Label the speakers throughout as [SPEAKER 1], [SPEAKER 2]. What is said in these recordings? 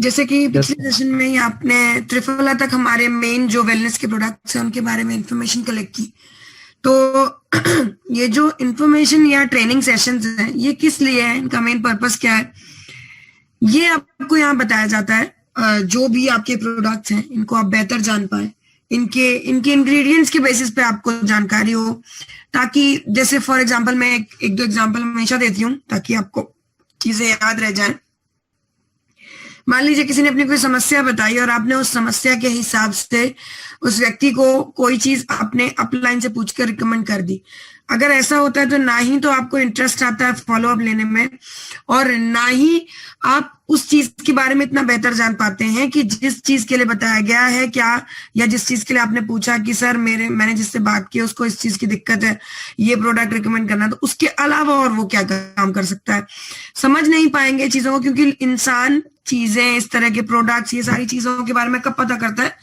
[SPEAKER 1] जैसे कि
[SPEAKER 2] Yes,
[SPEAKER 1] पिछले सेशन में ही आपने त्रिफला तक हमारे मेन जो वेलनेस के प्रोडक्ट्स हैं उनके बारे में इंफॉर्मेशन कलेक्ट की। तो ये जो इंफॉर्मेशन या ट्रेनिंग सेशंस हैं ये किस लिए है, इनका मेन पर्पस क्या है, ये आपको यहाँ बताया जाता है। जो भी आपके प्रोडक्ट्स हैं इनको आप बेहतर जान पाए, इनके इनके इंग्रेडिएंट्स के बेसिस पे आपको जानकारी हो, ताकि जैसे फॉर एग्जांपल मैं एक दो एग्जांपल हमेशा देती हूँ ताकि आपको चीजें याद रह जाएं। मान लीजिए किसी ने अपनी कोई समस्या बताई और आपने उस समस्या के हिसाब से उस व्यक्ति को कोई चीज अपने अपलाइन से पूछ कर रिकमेंड कर दी। अगर ऐसा होता है तो ना ही तो आपको इंटरेस्ट आता है फॉलो अप लेने में, और ना ही आप उस चीज के बारे में इतना बेहतर जान पाते हैं कि जिस चीज के लिए बताया गया है क्या, या जिस चीज के लिए आपने पूछा कि सर मैंने जिससे बात की उसको इस चीज की दिक्कत है, ये प्रोडक्ट रिकमेंड करना, तो उसके अलावा और वो क्या काम कर सकता है। समझ नहीं पाएंगे चीजों को, क्योंकि इंसान चीजें, इस तरह के प्रोडक्ट्स, ये सारी चीजों के बारे में कब पता करता है,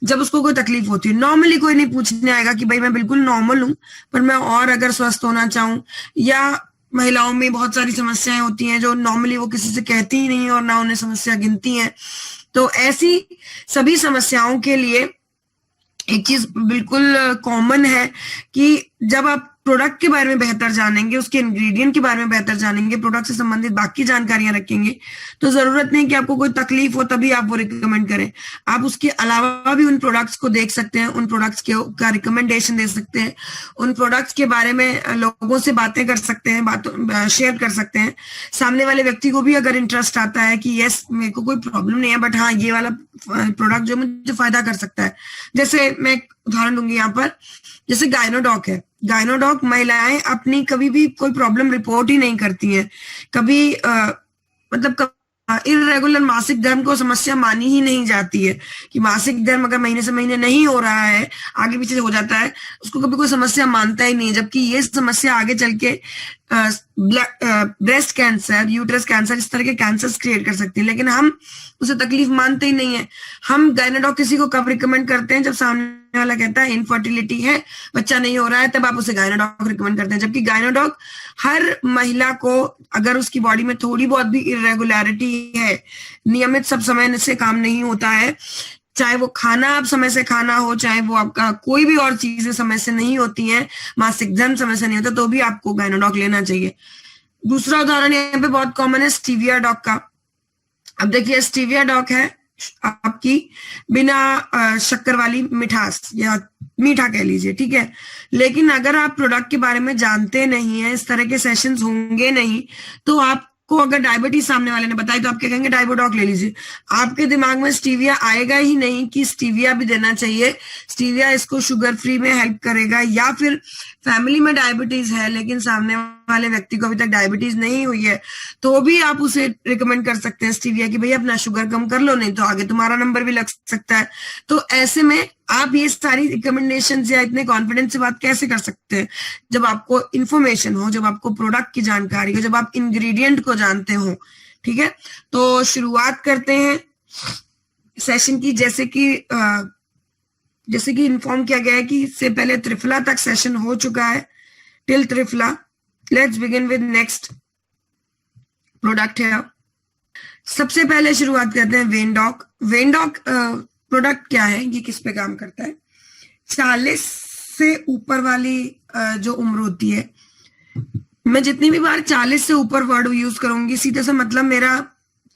[SPEAKER 1] जब उसको कोई तकलीफ होती है। नॉर्मली कोई नहीं पूछने आएगा कि भाई मैं बिल्कुल नॉर्मल हूं पर मैं और अगर स्वस्थ होना चाहूं, या महिलाओं में बहुत सारी समस्याएं होती हैं जो नॉर्मली वो किसी से कहती ही नहीं और ना उन्हें समस्या गिनती हैं। तो ऐसी सभी समस्याओं के लिए एक चीज बिल्कुल कॉमन है कि जब आप प्रोडक्ट के बारे में बेहतर जानेंगे, उसके इंग्रेडिएंट के बारे में बेहतर जानेंगे, प्रोडक्ट से संबंधित बाकी जानकारियां रखेंगे, तो जरूरत नहीं कि आपको कोई तकलीफ हो तभी आप वो रिकमेंड करें। आप उसके अलावा भी उन प्रोडक्ट्स को देख सकते हैं, उन प्रोडक्ट्स के का रिकमेंडेशन दे सकते हैं, उन प्रोडक्ट्स के बारे में लोगों से बातें कर सकते हैं, बातों शेयर कर सकते हैं। सामने वाले व्यक्ति को भी अगर इंटरेस्ट आता है कि यस मेरे को कोई प्रॉब्लम नहीं है बट हाँ ये वाला प्रोडक्ट जो मुझे फायदा कर सकता है। जैसे मैं एक उदाहरण दूंगी यहाँ पर, जैसे गायनोडॉक है। गायनोडॉक महिलाएं अपनी कभी भी कोई प्रॉब्लम रिपोर्ट ही नहीं करती हैं, कभी मतलब इरेगुलर मासिक धर्म को समस्या मानी ही नहीं जाती है कि मासिक धर्म अगर महीने से महीने नहीं हो रहा है, आगे पीछे हो जाता है, उसको कभी कोई समस्या मानता ही नहीं है। जबकि ये समस्या आगे चल के ब्रेस्ट कैंसर, यूट्रस कैंसर, इस तरह के कैंसर्स क्रिएट कर सकती है, लेकिन हम उसे तकलीफ मानते ही नहीं है। हम गायनोडॉक किसी को कब रिकमेंड करते हैं, जब सामने वाला कहता है इनफर्टिलिटी है, बच्चा नहीं हो रहा है, तब आप उसे गायनोडॉक रिकमेंड करते हैं। जबकि गायनोडॉक हर महिला को, अगर उसकी बॉडी में थोड़ी बहुत भी इरेगुलरिटी है, नियमित सब समय से काम नहीं होता है, चाहे वो खाना आप समय से खाना हो, चाहे वो आपका कोई भी और चीजें समय से नहीं होती हैं, मासिक धर्म समय से नहीं होता, तो भी आपको गायनोडॉक लेना चाहिए। दूसरा उदाहरण यहाँ पे बहुत कॉमन है स्टीविया डॉक का। अब देखिए स्टीविया डॉक है आपकी बिना शक्कर वाली मिठास या मीठा कह लीजिए, ठीक है। लेकिन अगर आप प्रोडक्ट के बारे में जानते नहीं है, इस तरह के सेशंस होंगे नहीं, तो आपको अगर डायबिटीज सामने वाले ने बताई तो आप क्या कहेंगे, डायबोडॉक ले लीजिए। आपके दिमाग में स्टीविया आएगा ही नहीं कि स्टीविया भी देना चाहिए, स्टीविया इसको शुगर फ्री में हेल्प करेगा। या फिर फैमिली में डायबिटीज है लेकिन सामने वाले व्यक्ति को अभी तक डायबिटीज नहीं हुई है, तो भी आप उसे रिकमेंड कर सकते हैं स्टीविया की भाई अपना शुगर कम कर लो, नहीं तो आगे तुम्हारा नंबर भी लग सकता है। तो ऐसे में आप ये सारी रिकमेंडेशन या इतने कॉन्फिडेंस से बात कैसे कर सकते हैं, जब आपको इंफॉर्मेशन हो, जब आपको प्रोडक्ट की जानकारी हो, जब आप इंग्रेडिएंट को जानते हो, ठीक है। तो शुरुआत करते हैं सेशन की। जैसे कि इन्फॉर्म किया गया है कि इससे पहले त्रिफला तक सेशन हो चुका है, till triphala. Let's begin with next product है। सबसे पहले शुरुआत करते हैं वेनडॉक। वेनडॉक प्रोडक्ट क्या है, ये किस पे काम करता है, 40 से ऊपर वाली जो उम्र होती है, मैं जितनी भी बार 40 से ऊपर वर्ड यूज करूंगी, सीधे से मतलब मेरा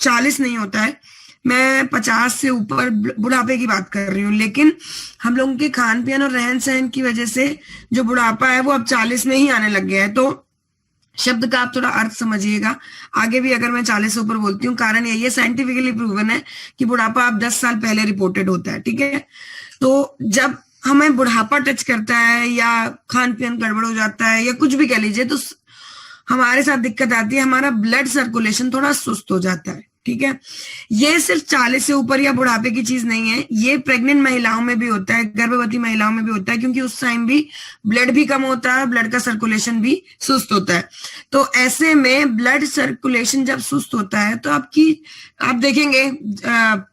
[SPEAKER 1] 40 नहीं होता है, मैं 50 से ऊपर बुढ़ापे की बात कर रही हूँ। लेकिन हम लोगों के खान पीन और रहन सहन की वजह से जो बुढ़ापा है वो अब 40 में ही आने लग गया है। तो शब्द का आप थोड़ा अर्थ समझिएगा। आगे भी अगर मैं 40 से ऊपर बोलती हूँ, कारण यही है, साइंटिफिकली प्रूवन है कि बुढ़ापा अब 10 साल पहले रिपोर्टेड होता है, ठीक है। तो जब हमें बुढ़ापा टच करता है या खान पीन गड़बड़ हो जाता है या कुछ भी कह लीजिए, तो हमारे साथ दिक्कत आती है, हमारा ब्लड सर्कुलेशन थोड़ा सुस्त हो जाता है, ठीक है। ये सिर्फ 40 से ऊपर या बुढ़ापे की चीज नहीं है, ये प्रेग्नेंट महिलाओं में भी होता है, गर्भवती महिलाओं में भी होता है, क्योंकि उस टाइम भी ब्लड भी कम होता है, ब्लड का सर्कुलेशन भी सुस्त होता है। तो ऐसे में ब्लड सर्कुलेशन जब सुस्त होता है तो आप देखेंगे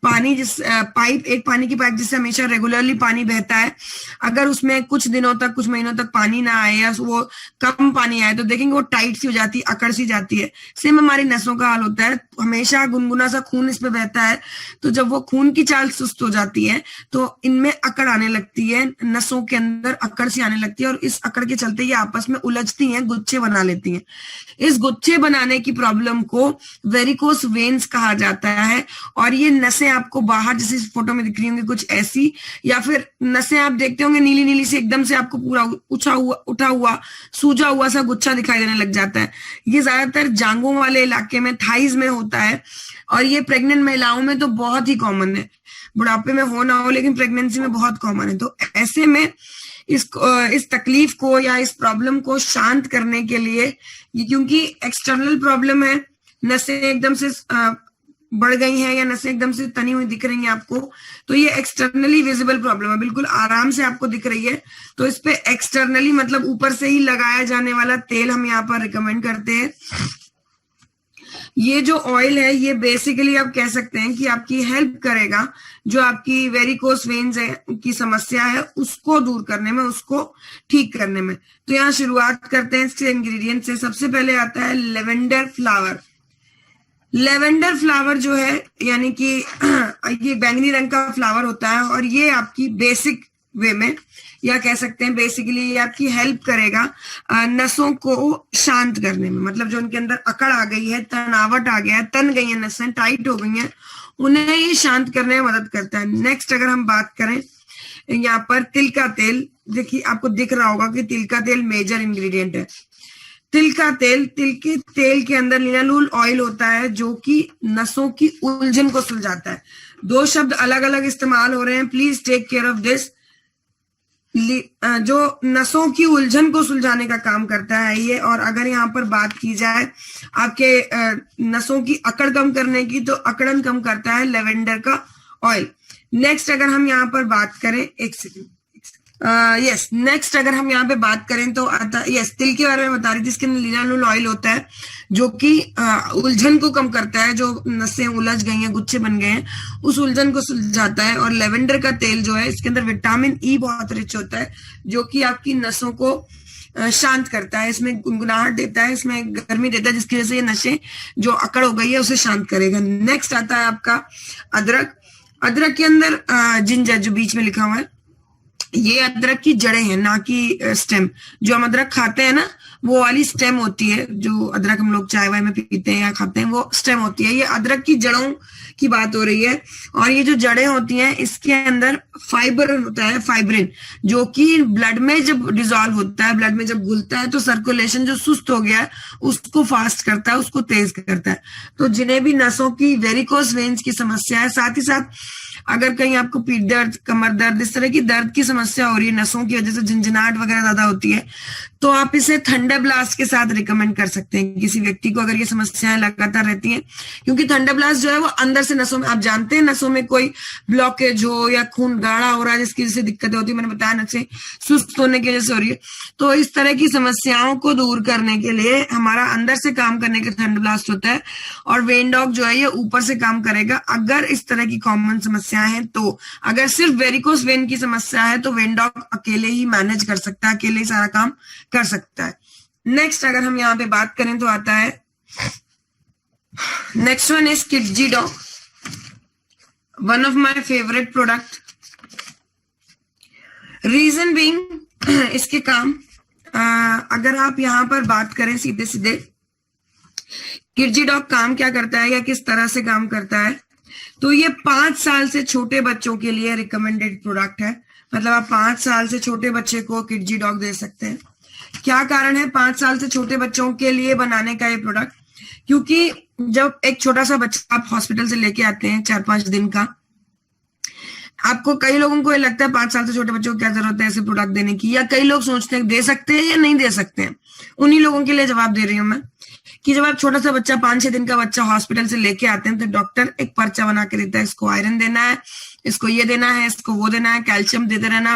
[SPEAKER 1] पानी एक पानी की पाइप जिससे हमेशा रेगुलरली पानी बहता है, अगर उसमें कुछ दिनों तक, कुछ महीनों तक पानी ना आए या वो कम पानी आए तो देखेंगे वो टाइट सी हो जाती है, अकड़ सी जाती है। सेम हमारी नसों का हाल होता है, हमेशा गुनगुना सा खून इसमें बहता है, तो जब वो खून की चाल सुस्त हो जाती है तो इनमें अकड़ आने लगती है, नसों के अंदर अकड़ सी आने लगती है और इस अकड़ के चलते ये आपस में उलझती हैं, गुच्छे बना लेती हैं। इस गुच्छे बनाने की प्रॉब्लम को वेरिकोस वेन्स कहा जाता है। और ये नसें आपको बाहर जैसे इस फोटो में दिख रही होंगी कुछ ऐसी, या फिर नसें आप देखते होंगे नीली नीली से एकदम से आपको पूरा उठा हुआ सूजा हुआ सा गुच्छा दिखाई देने लग जाता है। ये ज्यादातर जांघों वाले इलाके में, थाइज में होता है और ये प्रेग्नेंट महिलाओं में तो बहुत ही कॉमन है, बुढ़ापे में हो ना हो लेकिन प्रेगनेंसी में बहुत कॉमन है। तो ऐसे में इस तकलीफ को या इस प्रॉब्लम को शांत करने के लिए, ये क्योंकि एक्सटर्नल प्रॉब्लम है, नसें एकदम से बढ़ गई हैं या नसें एकदम से तनी हुई दिख रही हैं आपको, तो ये एक्सटर्नली विजिबल प्रॉब्लम है, बिल्कुल आराम से आपको दिख रही है। तो इस पे एक्सटर्नली मतलब ऊपर से ही लगाया जाने वाला तेल हम यहाँ पर रिकमेंड करते हैं। ये जो ऑयल है ये बेसिकली आप कह सकते हैं कि आपकी हेल्प करेगा, जो आपकी वेरिकोस वेन्स की समस्या है उसको दूर करने में, उसको ठीक करने में। तो यहाँ शुरुआत करते हैं इसके इंग्रेडिएंट से। सबसे पहले आता है लेवेंडर फ्लावर। लेवेंडर फ्लावर जो है यानी कि ये बैंगनी रंग का फ्लावर होता है और ये आपकी बेसिक वे में या कह सकते हैं बेसिकली ये आपकी हेल्प करेगा नसों को शांत करने में। मतलब जो उनके अंदर अकड़ आ गई है, तनावट आ गया है, तन गई है, नसें टाइट हो गई हैं, उन्हें ये शांत करने में मदद करता है। नेक्स्ट अगर हम बात करें यहाँ पर तिल का तेल, देखिए आपको दिख रहा होगा कि तिल का तेल मेजर इंग्रेडिएंट है। तिल का तेल, तिल के तेल के अंदर लिनालूल ऑयल होता है जो कि नसों की उलझन को सुलझाता है। दो शब्द अलग अलग इस्तेमाल हो रहे हैं, please take care of this. जो नसों की उलझन को सुलझाने का काम करता है ये। और अगर यहाँ पर बात की जाए आपके नसों की अकड़ कम करने की, तो अकड़न कम करता है लेवेंडर का ऑयल। नेक्स्ट अगर हम यहाँ पर बात करें, एक सेकेंड, यस नेक्स्ट अगर हम यहाँ पे बात करें तो आता यस तिल के बारे में बता रही थी। इसके अंदर लिनालूल ऑयल होता है जो कि उलझन को कम करता है, जो नसें उलझ गई हैं, गुच्छे बन गए हैं, उस उलझन को सुलझाता है। और लेवेंडर का तेल जो है इसके अंदर विटामिन ई बहुत रिच होता है जो कि आपकी नसों को शांत करता है, इसमें गुनगुनाहट देता है, इसमें गर्मी देता है, जिसकी वजह से ये नसें जो अकड़ हो गई है उसे शांत करेगा। नेक्स्ट आता है आपका अदरक। अदरक के अंदर जिंजर जो बीच में लिखा हुआ है, ये अदरक की जड़ें हैं ना कि स्टेम। जो हम अदरक खाते हैं ना वो वाली स्टेम होती है, जो अदरक हम लोग चाय वाय में पीते हैं या खाते हैं वो स्टेम होती है। ये अदरक की जड़ों की बात हो रही है। और ये जो जड़ें होती हैं इसके अंदर फाइबर होता है, फाइब्रिन, जो कि ब्लड में जब डिजोल्व होता है, ब्लड में जब घुलता है तो सर्कुलेशन जो सुस्त हो गया है उसको फास्ट करता है, उसको तेज करता है। तो जिन्हें भी नसों की वेरिकोस वेन्स की समस्या है, साथ ही साथ अगर कहीं आपको पीठ दर्द, कमर दर्द, इस तरह की दर्द की समस्या हो रही है, नसों की वजह से झंझनाहट वगैरह ज्यादा होती है, तो आप इसे थंडर ब्लास्ट के साथ रिकमेंड कर सकते हैं किसी व्यक्ति को अगर ये समस्याएं लगातार रहती हैं। क्योंकि थंडर ब्लास्ट जो है वो अंदर से नसों में, आप जानते हैं नसों में कोई ब्लॉकेज हो या खून गाढ़ा हो रहा है जिसकी वजह से दिक्कतें होती है, मैंने बताया नसें सुस्त होने की वजह से हो रही है। तो इस तरह की समस्याओं को दूर करने के लिए हमारा अंदर से काम करने का थंडर ब्लास्ट होता है। और वेन डॉग जो है ये ऊपर से काम करेगा अगर इस तरह की कॉमन समस्याएं हैं। तो अगर सिर्फ वेरिकोस वेन की समस्या है तो वेन डॉग अकेले ही मैनेज कर सकता है, अकेले ही सारा काम कर सकता है। नेक्स्ट अगर हम यहाँ पे बात करें तो आता है next one is Kidzee dog, one of my favourite product. Reason being इसके काम, अगर आप यहाँ पर बात करें सीधे सीधे किडजी डॉग काम क्या करता है या किस तरह से काम करता है, तो ये 5 साल से छोटे बच्चों के लिए रिकमेंडेड प्रोडक्ट है। मतलब आप 5 साल से छोटे बच्चे को किडजी डॉग दे सकते हैं। क्या कारण है 5 साल से छोटे बच्चों के लिए बनाने का ये प्रोडक्ट? क्योंकि जब एक छोटा सा बच्चा आप हॉस्पिटल से लेके आते हैं 4-5 दिन का, आपको कई लोगों को ये लगता है 5 साल से छोटे बच्चों को क्या जरूरत है ऐसे प्रोडक्ट देने की, या कई लोग सोचते हैं दे सकते हैं या नहीं दे सकते हैं। उन्हीं लोगों के लिए जवाब दे रही हूं मैं कि जब आप छोटा सा बच्चा 5-6 दिन का बच्चा हॉस्पिटल से लेके आते हैं तो डॉक्टर एक पर्चा बना के देता है, इसको आयरन देना है, इसको ये देना है, इसको वो देना है, कैल्शियम देते रहना,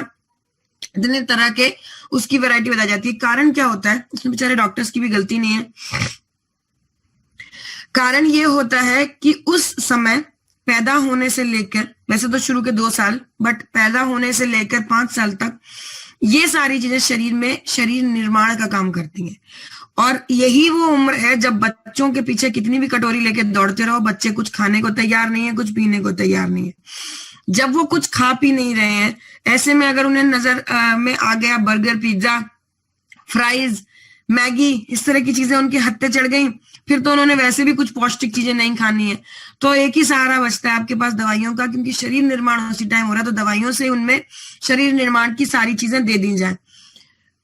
[SPEAKER 1] इतने तरह के उसकी वैरायटी बताई जाती है। कारण क्या होता है, इसमें बेचारे डॉक्टर्स की भी गलती नहीं है। कारण ये होता है कि उस समय पैदा होने से लेकर, वैसे तो शुरू के 2 साल, बट पैदा होने से लेकर 5 साल तक ये सारी चीजें शरीर में शरीर निर्माण का काम करती हैं। और यही वो उम्र है जब बच्चों के पीछे कितनी भी कटोरी लेके दौड़ते रहो, बच्चे कुछ खाने को तैयार नहीं है, कुछ पीने को तैयार नहीं है। जब वो कुछ खा पी नहीं रहे हैं, ऐसे में अगर उन्हें नजर में आ गया बर्गर, पिज्जा, फ्राइज, मैगी, इस तरह की चीजें उनके हत्थे चढ़ गई, फिर तो उन्होंने वैसे भी कुछ पौष्टिक चीजें नहीं खानी है। तो एक ही सहारा बचता है आपके पास दवाइयों का, क्योंकि शरीर निर्माण उसी टाइम हो रहा है, तो दवाइयों से उनमें शरीर निर्माण की सारी चीजें दे दी जाए।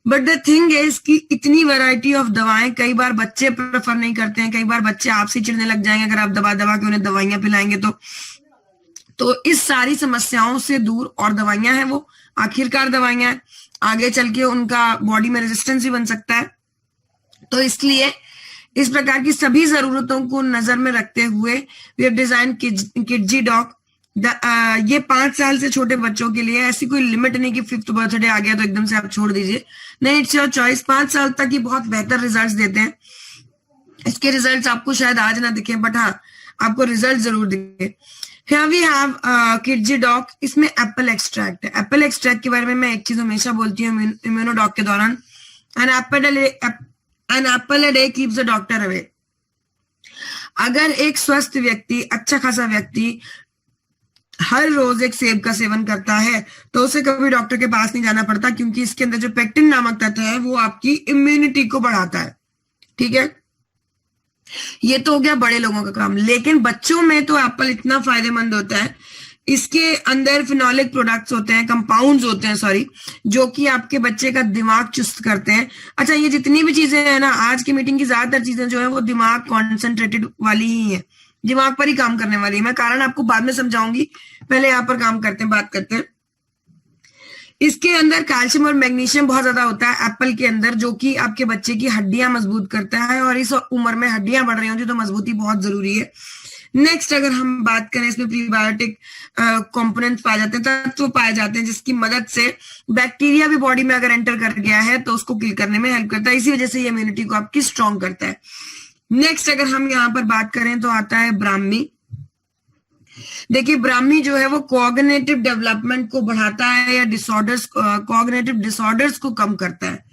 [SPEAKER 1] बट द थिंग इज कि इतनी वैरायटी ऑफ दवाएं कई बार बच्चे प्रेफर नहीं करते हैं, कई बार बच्चे आपसे चिढ़ने लग जाएंगे अगर आप दबा दबा के उन्हें दवाइयां पिलाएंगे तो इस सारी समस्याओं से दूर, और दवाइयां हैं वो आखिरकार दवाइयां, आगे चल के उनका बॉडी में रेजिस्टेंस भी बन सकता है। तो इसलिए इस प्रकार की सभी जरूरतों को नजर में रखते हुए we have design Kidzee dog. ये 5 साल से छोटे बच्चों के लिए, ऐसी कोई लिमिट नहीं कि 5th बर्थडे आ गया तो एकदम से आप छोड़ दीजिए, नहीं, इट्स योर चॉइस। 5 साल तक ये बहुत बेहतर रिजल्ट्स देते हैं। इसके रिजल्ट्स आपको शायद आज ना दिखे, बट हाँ आपको रिजल्ट जरूर दिखे। Here we have Kidzee dog, इसमें एप्पल एक्सट्रैक्ट है। एप्पल एक्सट्रैक्ट के बारे में मैं एक चीज हमेशा बोलती हूँ इम्यूनो डॉग के दौरान, an apple a day keeps the doctor away. अगर एक स्वस्थ व्यक्ति, अच्छा खासा व्यक्ति हर रोज एक सेब का सेवन करता है तो उसे कभी डॉक्टर के पास नहीं जाना पड़ता, क्योंकि इसके अंदर जो पेक्टिन नामक तत्व है वो आपकी इम्यूनिटी को बढ़ाता है। ठीक है, ये तो हो गया बड़े लोगों का काम। लेकिन बच्चों में तो एप्पल इतना फायदेमंद होता है, इसके अंदर फिनोलिक प्रोडक्ट्स होते हैं, कंपाउंड्स होते हैं सॉरी, जो कि आपके बच्चे का दिमाग चुस्त करते हैं। अच्छा, ये जितनी भी चीजें हैं ना, आज की मीटिंग की ज्यादातर चीजें जो है वो दिमाग कॉन्सेंट्रेटेड वाली ही है, दिमाग पर ही काम करने वाली है। मैं कारण आपको बाद में समझाऊंगी, पहले यहाँ पर काम करते हैं, बात करते हैं। इसके अंदर कैल्शियम और मैग्नीशियम बहुत ज्यादा होता है एप्पल के अंदर, जो कि आपके बच्चे की हड्डियां मजबूत करता है, और इस उम्र में हड्डियां बढ़ रही होती तो मजबूती बहुत जरूरी है। नेक्स्ट अगर हम बात करें, इसमें प्रीबायोटिक कंपोनेंट पाए जाते हैं, तत्व पाए जाते हैं, जिसकी मदद से बैक्टीरिया भी बॉडी में अगर एंटर कर गया है तो उसको किल करने में हेल्प करता है। इसी वजह से ये इम्यूनिटी को आपकी स्ट्रॉन्ग करता है। नेक्स्ट अगर हम यहाँ पर बात करें तो आता है ब्राह्मी। देखिए, ब्राह्मी जो है वो कोऑग्निटिव डेवलपमेंट को बढ़ाता है या डिसऑर्डर्स, कोऑग्निटिव डिसऑर्डर्स को कम करता है।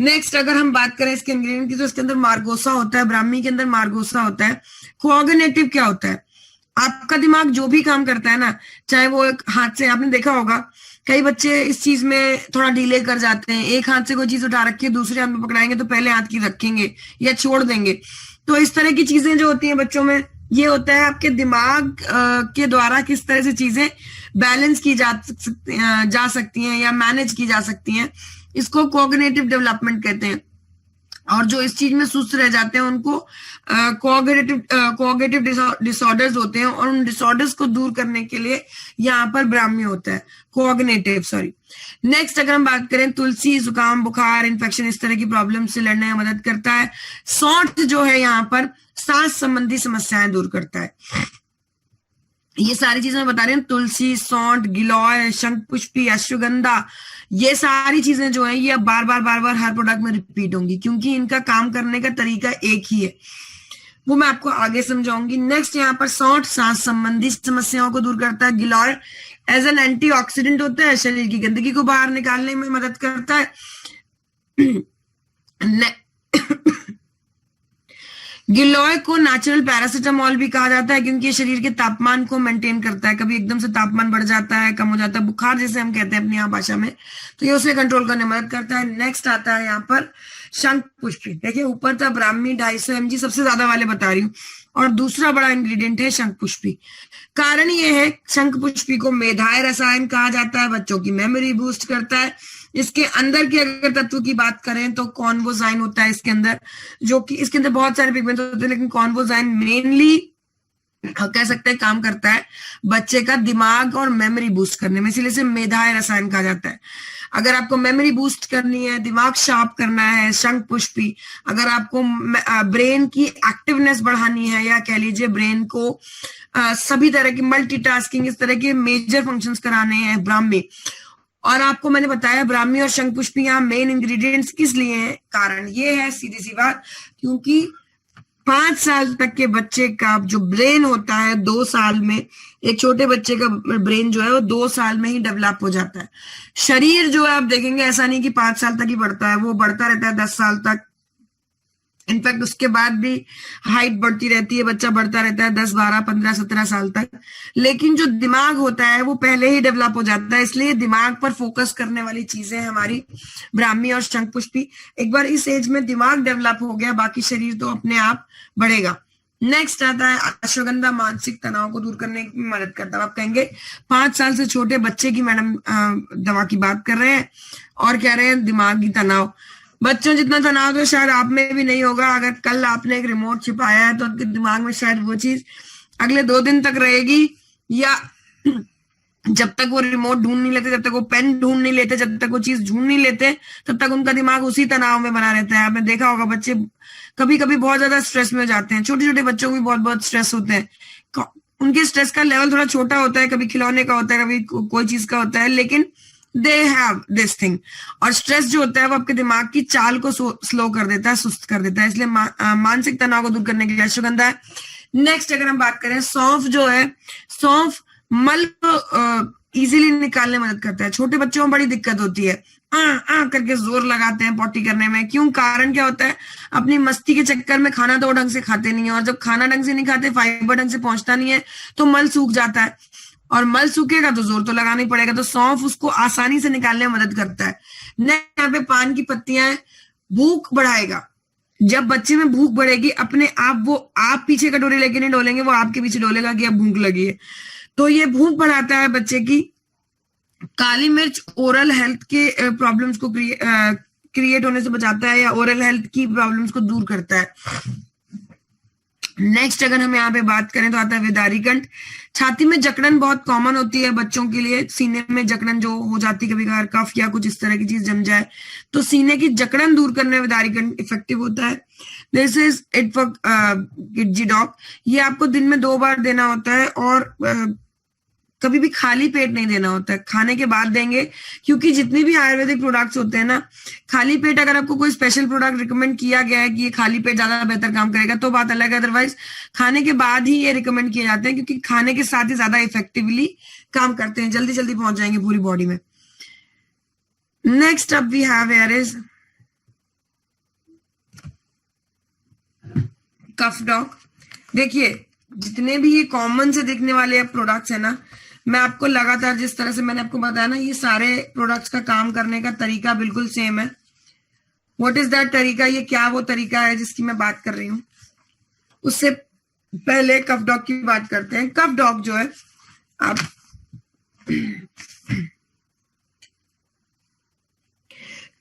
[SPEAKER 1] नेक्स्ट अगर हम बात करें इसके इंग्रेडिएंट की, तो इसके अंदर मार्गोसा होता है, ब्राह्मी के अंदर मार्गोसा होता है। कोऑग्निटिव क्या होता है? आपका दिमाग जो भी काम करता है ना, चाहे वो एक हाथ से, आपने देखा होगा कई बच्चे इस चीज में थोड़ा डिले कर जाते हैं, एक हाथ से कोई चीज उठा रखी है, दूसरे हाथ में पकड़ाएंगे तो पहले हाथ की रखेंगे या छोड़ देंगे। तो इस तरह की चीजें जो होती हैं बच्चों में, ये होता है आपके दिमाग के द्वारा किस तरह से चीजें बैलेंस की जा सकती हैं या मैनेज की जा सकती हैं। इसको कोऑग्निटिव डेवलपमेंट कहते हैं। और जो इस चीज में सुस्त रह जाते हैं उनको कोऑग्निटिव डिसऑर्डर्स होते हैं, और उन डिसऑर्डर्स को दूर करने के लिए यहाँ पर ब्राह्मी होता है, कोऑग्निटिव सॉरी। नेक्स्ट अगर हम बात करें, तुलसी जुकाम, बुखार, इन्फेक्शन, इस तरह की प्रॉब्लम से लड़ने में मदद करता है। सौंठ जो है यहाँ पर सांस संबंधी समस्याएं दूर करता है। ये सारी चीजें मैं बता रही हूँ, तुलसी, सौंठ, गिलोय, शंखपुष्पी, अश्वगंधा, ये सारी चीजें जो है ये बार बार हर प्रोडक्ट में रिपीट होंगी, क्योंकि इनका काम करने का तरीका एक ही है, वो मैं आपको आगे समझाऊंगी। नेक्स्ट यहाँ पर सौंठ सांस संबंधी समस्याओं को दूर करता है। गिलोय एज एन एंटीऑक्सीडेंट होता है, शरीर की गंदगी को बाहर निकालने में मदद करता है। गिलोय को नेचुरल पैरासिटामोल भी कहा जाता है, क्योंकि ये शरीर के तापमान को मेंटेन करता है। कभी एकदम से तापमान बढ़ जाता है, कम हो जाता है, बुखार जैसे हम कहते हैं अपनी यहाँ भाषा में, तो ये उसे कंट्रोल करने में मदद करता है। नेक्स्ट आता है यहाँ पर शंखपुष्पी। देखिए ऊपर था ब्राह्मी 250 mg, सबसे ज्यादा वाले बता रही हूँ, और दूसरा बड़ा इंग्रेडिएंट है शंखपुष्पी। कारण ये है, शंखपुष्पी को मेधाय रसायन कहा जाता है, बच्चों की मेमोरी बूस्ट करता है। इसके अंदर की अगर तत्व की बात करें तो कॉन्वोजाइन होता है इसके अंदर, जो कि इसके अंदर बहुत सारे पिगमेंट होते हैं, लेकिन कॉन्वोजाइन मेनली कह सकते हैं काम करता है बच्चे का दिमाग और मेमोरी बूस्ट करने में, इसलिए इसे मेधाय रसायन कहा जाता है। अगर आपको मेमोरी बूस्ट करनी है, दिमाग शार्प करना है, शंखपुष्पी। अगर आपको ब्रेन की एक्टिवनेस बढ़ानी है, या कह लीजिए ब्रेन को सभी तरह की मल्टीटास्किंग, इस तरह के मेजर फंक्शंस कराने हैं, ब्राह्मी। और आपको मैंने बताया ब्राह्मी और शंखपुष्पी यहाँ मेन इंग्रेडिएंट्स किस लिए हैं। कारण ये है, सीधी सी बात, क्योंकि 5 साल तक के बच्चे का जो ब्रेन होता है 2 साल में, एक छोटे बच्चे का ब्रेन जो है वो 2 साल में ही डेवलप हो जाता है। शरीर जो है आप देखेंगे ऐसा नहीं कि 5 साल तक ही बढ़ता है, वो बढ़ता रहता है 10 साल तक, इनफैक्ट उसके बाद भी हाइट बढ़ती रहती है, बच्चा बढ़ता रहता है 10, 12, 15, 17 साल तक, लेकिन जो दिमाग होता है वो पहले ही डेवलप हो जाता है। इसलिए दिमाग पर फोकस करने वाली चीजें हमारी ब्राह्मी और शंख पुष्पी। एक बार इस एज में दिमाग डेवलप हो गया, बाकी शरीर तो अपने आप बढ़ेगा। नेक्स्ट आता है अश्वगंधा, मानसिक तनाव को दूर करने में मदद करता है। आप कहेंगे 5 साल से छोटे बच्चे की मैडम दवा की बात कर रहे हैं और कह रहे हैं दिमागी तनाव। बच्चों जितना तनाव तो शायद आप में भी नहीं होगा। अगर कल आपने एक रिमोट छिपाया है तो उनके दिमाग में शायद वो चीज अगले 2 दिन तक रहेगी, या जब तक वो रिमोट ढूंढ नहीं लेते, जब तक वो पेन ढूंढ नहीं लेते, जब तक वो चीज ढूंढ नहीं लेते, तब तक उनका दिमाग उसी तनाव में बना रहता है। आपने देखा होगा बच्चे कभी कभी बहुत ज्यादा स्ट्रेस में हो जाते हैं, छोटे छोटे बच्चों को भी बहुत बहुत स्ट्रेस होते हैं। उनके स्ट्रेस का लेवल थोड़ा छोटा होता है, कभी खिलौने का होता है, कभी कोई चीज का होता है, लेकिन दे हैव दिस थिंग। और स्ट्रेस जो होता है वो आपके दिमाग की चाल को स्लो कर देता है, सुस्त कर देता है। इसलिए मानसिक तनाव को दूर करने के लिए अश्वगंधा है। नेक्स्ट अगर हम बात करें, सौंफ जो है, सौंफ मल को इजीली निकालने में मदद करता है। छोटे बच्चों में बड़ी दिक्कत होती है, करके जोर लगाते हैं पॉटी करने में। क्यों? कारण क्या होता है? अपनी मस्ती के चक्कर में खाना तो ढंग से खाते नहीं है, और जब खाना ढंग से नहीं खाते, फाइबर ढंग से पहुंचता नहीं है, तो मल सूख जाता है, और मल सूखेगा तो जोर तो लगाना ही पड़ेगा। तो सौंफ उसको आसानी से निकालने में मदद करता है। यहाँ पे पान की पत्तियां, भूख बढ़ाएगा। जब बच्चे में भूख बढ़ेगी, अपने आप वो आप पीछे कटोरी लेके नहीं डोलेंगे, वो आपके पीछे डोलेगा कि अब भूख लगी है। तो ये भूख बढ़ाता है बच्चे की। काली मिर्च ओरल हेल्थ के प्रॉब्लम्स को क्रिएट होने से बचाता है, या ओरल हेल्थ की प्रॉब्लम्स को दूर करता है। नेक्स्ट अगर हम यहाँ पे बात करें तो आता है विदारी कंठ। छाती में जकड़न बहुत कॉमन होती है बच्चों के लिए। सीने में जकड़न जो हो जाती है कभी कभार, कफ या कुछ इस तरह की चीज जम जाए, तो सीने की जकड़न दूर करने में विदारी कंठ इफेक्टिव होता है। This is it for Kidzee dog. ये आपको दिन में 2 बार देना होता है, और कभी भी खाली पेट नहीं देना होता है, खाने के बाद देंगे। क्योंकि जितनी भी आयुर्वेदिक प्रोडक्ट्स होते हैं ना, खाली पेट अगर आपको कोई स्पेशल प्रोडक्ट रिकमेंड किया गया है कि ये खाली पेट ज्यादा बेहतर काम करेगा तो बात अलग है, अदरवाइज खाने के बाद ही ये रिकमेंड किए जाते हैं, क्योंकि खाने के साथ ही ज्यादा इफेक्टिवली काम करते हैं, जल्दी जल्दी पहुंच जाएंगे पूरी बॉडी में। Next up we have here is cough dog. देखिए जितने भी ये कॉमन से दिखने वाले प्रोडक्ट्स है ना, मैं आपको लगातार जिस तरह से मैंने आपको बताया ना, ये सारे प्रोडक्ट्स का काम करने का तरीका बिल्कुल सेम है। व्हाट इज दैट तरीका? ये क्या वो तरीका है जिसकी मैं बात कर रही हूँ? उससे पहले कफ डॉग की बात करते हैं। कफ डॉग जो है, आप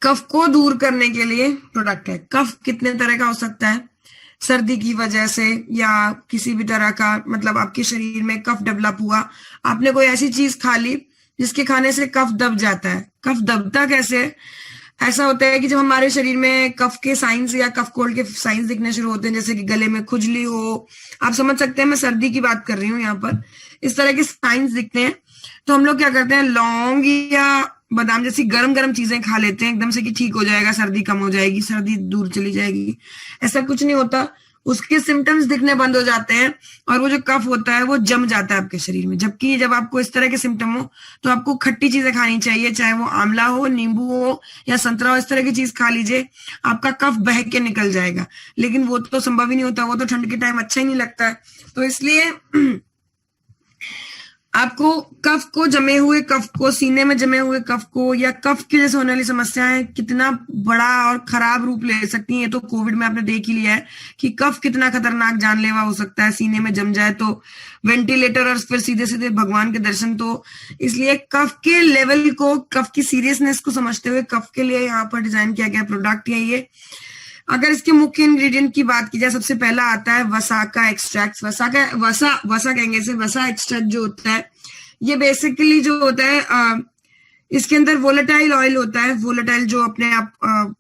[SPEAKER 1] कफ को दूर करने के लिए प्रोडक्ट है। कफ कितने तरह का हो सकता है? सर्दी की वजह से, या किसी भी तरह का, मतलब आपके शरीर में कफ डेवलप हुआ, आपने कोई ऐसी चीज खा ली जिसके खाने से कफ दब जाता है। कफ दबता कैसे? ऐसा होता है कि जब हमारे शरीर में कफ के साइंस या कफ कोल्ड के साइंस दिखने शुरू होते हैं, जैसे कि गले में खुजली हो, आप समझ सकते हैं मैं सर्दी की बात कर रही हूँ यहाँ पर, इस तरह के साइंस दिखते हैं, तो हम लोग क्या करते हैं, लौंग या बादाम जैसी गरम गरम चीजें खा लेते हैं एकदम से कि ठीक हो जाएगा, सर्दी कम हो जाएगी, सर्दी दूर चली जाएगी। ऐसा कुछ नहीं होता, उसके सिम्टम्स दिखने बंद हो जाते हैं और वो जो कफ होता है वो जम जाता है आपके शरीर में। जबकि जब आपको इस तरह के सिम्टम हो तो आपको खट्टी चीजें खानी चाहिए, चाहे वो आंवला हो, नींबू हो या संतरा हो, इस तरह की चीज खा लीजिए, आपका कफ बह के निकल जाएगा। लेकिन वो तो संभव ही नहीं होता, वो तो ठंड के टाइम अच्छा ही नहीं लगता है। तो इसलिए आपको कफ को, जमे हुए कफ को, सीने में जमे हुए कफ को, या कफ की वजह से होने वाली समस्याएं कितना बड़ा और खराब रूप ले सकती हैं, ये तो कोविड में आपने देख ही लिया है कि कफ कितना खतरनाक जानलेवा हो सकता है। सीने में जम जाए तो वेंटिलेटर और फिर सीधे सीधे भगवान के दर्शन। तो इसलिए कफ के लेवल को, कफ की सीरियसनेस को समझते हुए कफ के लिए यहाँ पर डिजाइन किया गया प्रोडक्ट है ये। अगर इसके मुख्य इंग्रेडिएंट की बात की जाए, सबसे पहला आता है वसा का एक्सट्रैक्ट। वसा कहेंगे इसे, वसा एक्सट्रैक्ट जो होता है ये बेसिकली जो होता है, इसके अंदर वोलेटाइल ऑयल होता है, वोलेटाइल जो अपने आप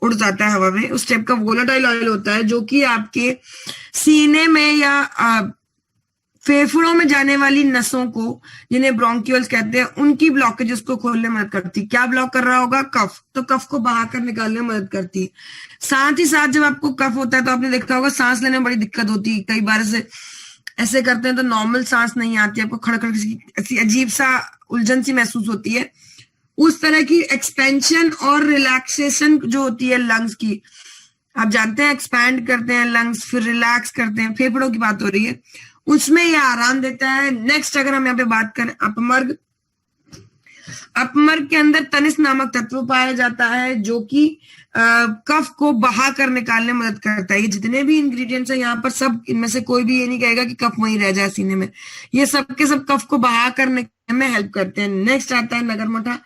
[SPEAKER 1] उड़ जाता है हवा में, उस टाइप का वोलेटाइल ऑयल होता है, जो कि आपके सीने में या फेफड़ों में जाने वाली नसों को, जिन्हें ब्रोंकियल्स कहते हैं, उनकी ब्लॉकेजेस को खोलने में मदद करती है। क्या ब्लॉक कर रहा होगा? कफ। तो कफ को बहाकर निकालने में मदद करती है। साथ ही साथ जब आपको कफ होता है तो आपने देखा होगा सांस लेने में बड़ी दिक्कत होती है, कई बार ऐसे करते हैं तो नॉर्मल सांस नहीं आती, आपको खड़खड़ ऐसी अजीब सा उलझन सी महसूस होती है। उस तरह की एक्सपेंशन और रिलैक्सेशन जो होती है लंग्स की, आप जानते हैं एक्सपैंड करते हैं लंग्स, फिर रिलैक्स करते हैं, फेफड़ों की बात हो रही है, उसमें ये आराम देता है। नेक्स्ट अगर हम यहाँ पे बात करें अपमर्ग, अपमर्ग के अंदर तनिस नामक तत्व पाया जाता है जो कि कफ को बहा कर निकालने में मदद करता है। ये जितने भी इंग्रेडिएंट्स हैं यहाँ पर, सब इनमें से कोई भी ये नहीं कहेगा कि कफ वहीं रह जाए सीने में, ये सब के सब कफ को बहा कर निकालने में हेल्प करते हैं। नेक्स्ट आता है नगरमुठा।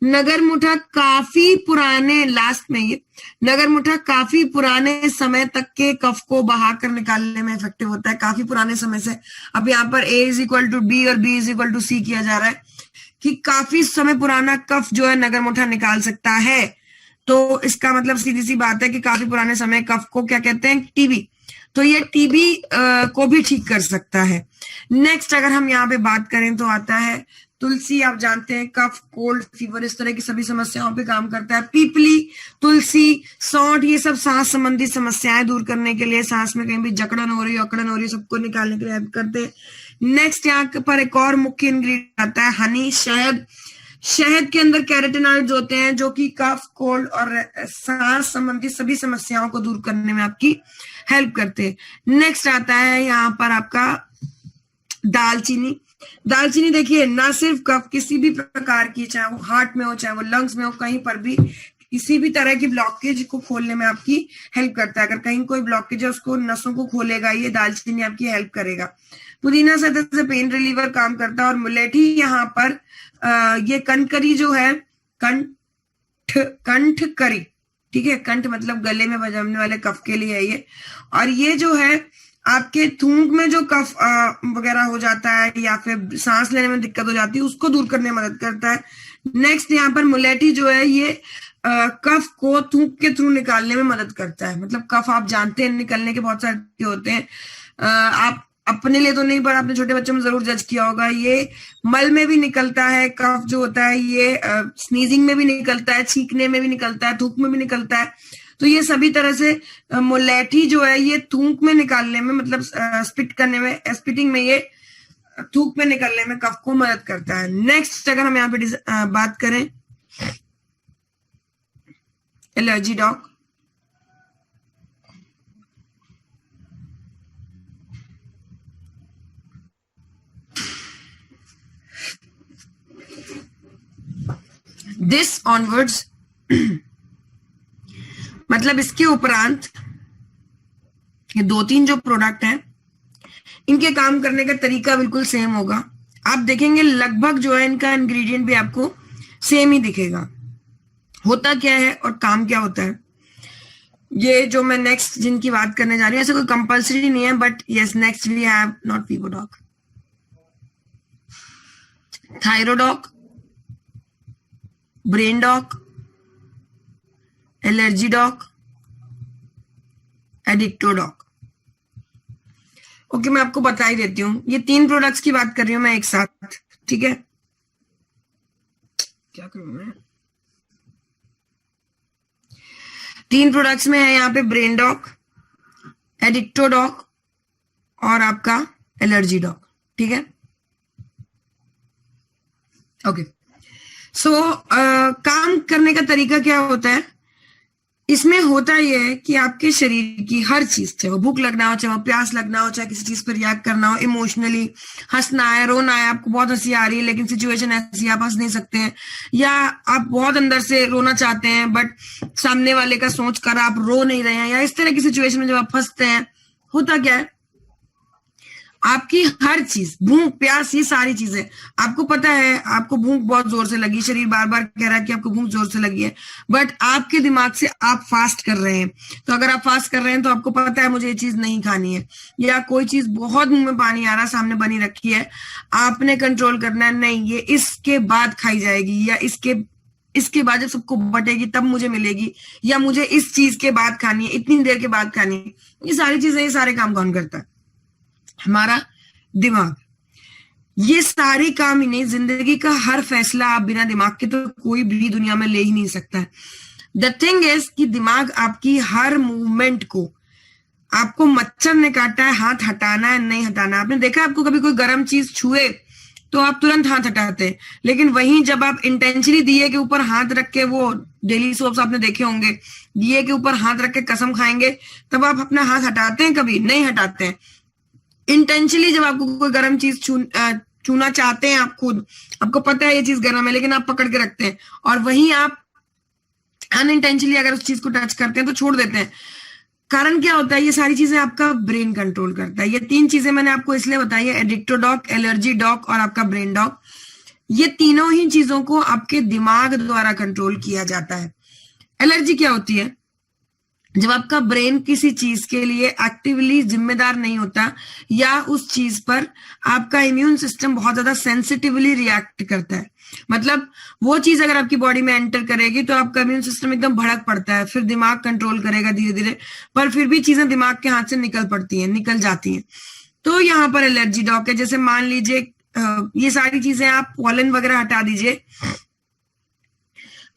[SPEAKER 1] नगरमुठा काफी पुराने, लास्ट में ये नगरमुठा काफी पुराने समय तक के कफ को बहा कर निकालने में इफेक्टिव होता है, काफी पुराने समय से। अब यहाँ पर A is equal to B और B is equal to C किया जा रहा है कि काफी समय पुराना कफ जो है नगरमुठा निकाल सकता है। तो इसका मतलब सीधी सी बात है कि काफी पुराने समय कफ को क्या कहते हैं, टीबी, तो ये टीबी को भी ठीक कर सकता है। नेक्स्ट अगर हम यहाँ पे बात करें तो आता है तुलसी। आप जानते हैं कफ, कोल्ड, फीवर, इस तरह की सभी समस्याओं पे काम करता है। पीपली, तुलसी, सौंठ, ये सब सांस संबंधी समस्याएं दूर करने के लिए, सांस में कहीं भी जकड़न हो रही है, अकड़न हो रही है, सबको निकालने के लिए हेल्प करते हैं। नेक्स्ट यहाँ पर एक और मुख्य इंग्रेडिएंट आता है हनी, शहद। शहद के अंदर कैरोटीनॉइड्स होते हैं जो कि कफ, कोल्ड और सांस संबंधी सभी समस्याओं को दूर करने में आपकी हेल्प करते हैं। नेक्स्ट आता है यहाँ पर आपका दालचीनी। दालचीनी देखिए, ना सिर्फ कफ, किसी भी प्रकार की, चाहे वो हार्ट में हो, चाहे वो लंग्स में हो, कहीं पर भी किसी भी तरह की ब्लॉकेज को खोलने में आपकी हेल्प करता है। अगर कहीं कोई ब्लॉकेज है उसको, नसों को खोलेगा, ये दालचीनी आपकी हेल्प करेगा। पुदीना से पेन रिलीवर काम करता है। और मुलेठी यहाँ पर ये कनकरी जो है, कंठ करी, ठीक है, कंठ मतलब गले में बजने वाले कफ के लिए है ये। और ये जो है आपके थूक में जो कफ वगैरह हो जाता है या फिर सांस लेने में दिक्कत हो जाती है, उसको दूर करने में मदद करता है। नेक्स्ट यहाँ पर मुलेठी जो है ये कफ को थूक के थ्रू निकालने में मदद करता है। मतलब कफ आप जानते हैं निकलने के बहुत सारे होते हैं, आप अपने लिए तो नहीं, पर आपने छोटे बच्चों में जरूर जज किया होगा, ये मल में भी निकलता है कफ जो होता है, ये स्नीजिंग में भी निकलता है, छींकने में भी निकलता है, थूक में भी निकलता है। तो ये सभी तरह से मुलेठी जो है ये थूक में निकालने में, मतलब स्पिट करने में, स्पिटिंग में, ये थूक में निकलने में कफ को मदद करता है। नेक्स्ट अगर हम यहाँ पे बात करें एलर्जी डॉग। दिस ऑनवर्ड्स मतलब इसके उपरांत ये 2-3 जो प्रोडक्ट हैं इनके काम करने का तरीका बिल्कुल सेम होगा। आप देखेंगे लगभग जो है इनका इंग्रेडिएंट भी आपको सेम ही दिखेगा। होता क्या है और काम क्या होता है, ये जो मैं नेक्स्ट जिनकी बात करने जा रही हूँ, ऐसे कोई कंपल्सरी नहीं है, but yes, next we have not Vivodoc, Thyrodoc, Brain Doc, Allergy Doc, Addictodoc. Okay, मैं आपको बता ही देती हूँ, ये 3 प्रोडक्ट्स की बात कर रही हूं मैं एक साथ, ठीक है। क्या करूं मैं, 3 प्रोडक्ट्स में है यहाँ पे ब्रेन डॉक, एडिक्टोडॉक और आपका एलर्जी डॉक, ठीक है। ओके, सो काम करने का तरीका क्या होता है, इसमें होता यह है कि आपके शरीर की हर चीज, चाहे वो भूख लगना हो, चाहे वो प्यास लगना हो, चाहे किसी चीज पर रिएक्ट करना हो, इमोशनली हंसना है, रोना है, आपको बहुत हंसी आ रही है लेकिन सिचुएशन ऐसी, आप हंस नहीं सकते हैं, या आप बहुत अंदर से रोना चाहते हैं बट सामने वाले का सोच कर आप रो नहीं रहे हैं, या इस तरह की सिचुएशन में जब आप फंसते हैं, होता क्या है, आपकी हर चीज, भूख, प्यास, ये सारी चीजें, आपको पता है आपको भूख बहुत जोर से लगी, शरीर बार बार कह रहा है कि आपको भूख जोर से लगी है, बट आपके दिमाग से आप फास्ट कर रहे हैं। तो अगर आप फास्ट कर रहे हैं तो आपको पता है मुझे ये चीज नहीं खानी है, या कोई चीज बहुत मुंह में पानी आ रहा है, सामने बनी रखी है, आपने कंट्रोल करना है, नहीं ये इसके बाद खाई जाएगी, या इसके बाद जब सबको बटेगी तब मुझे मिलेगी, या मुझे इस चीज के बाद खानी है, इतनी देर के बाद खानी है। ये सारी चीजें, ये सारे काम कौन करता है, हमारा दिमाग। ये सारे काम ही नहीं, जिंदगी का हर फैसला आप बिना दिमाग के तो कोई भी दुनिया में ले ही नहीं सकता है। द थिंग इज कि दिमाग आपकी हर मूवमेंट को, आपको मच्छर ने काटा है, हाथ हटाना है नहीं हटाना, आपने देखा आपको कभी कोई गर्म चीज छुए तो आप तुरंत हाथ हटाते हैं। लेकिन वहीं जब आप इंटेंशनली दिए के ऊपर हाथ रख के, वो डेली सोप्स आपने देखे होंगे, दिए के ऊपर हाथ रख के कसम खाएंगे, तब आप अपना हाथ हटाते हैं? कभी नहीं हटाते हैं। इंटेंशनली जब आपको कोई गर्म चीज छूना चाहते हैं, आप खुद, आपको पता है ये चीज गर्म है, लेकिन आप पकड़ के रखते हैं, और वहीं आप अनइंटेंशनली अगर उस चीज को टच करते हैं तो छोड़ देते हैं। कारण क्या होता है? ये सारी चीजें आपका ब्रेन कंट्रोल करता है। ये 3 चीजें मैंने आपको इसलिए बताई है, एडिक्टोडॉक, एलर्जी डॉक और आपका ब्रेन डॉक। ये तीनों ही चीजों को आपके दिमाग द्वारा कंट्रोल किया जाता है। एलर्जी क्या होती है? जब आपका ब्रेन किसी चीज के लिए एक्टिवली जिम्मेदार नहीं होता, या उस चीज पर आपका इम्यून सिस्टम बहुत ज्यादा सेंसिटिवली रिएक्ट करता है। मतलब वो चीज अगर आपकी बॉडी में एंटर करेगी तो आपका इम्यून सिस्टम एकदम भड़क पड़ता है, फिर दिमाग कंट्रोल करेगा धीरे धीरे, पर फिर भी चीजें दिमाग के हाथ से निकल जाती हैं। तो यहाँ पर एलर्जी डॉक है। जैसे मान लीजिए ये सारी चीजें आप पॉलन वगैरह हटा दीजिए।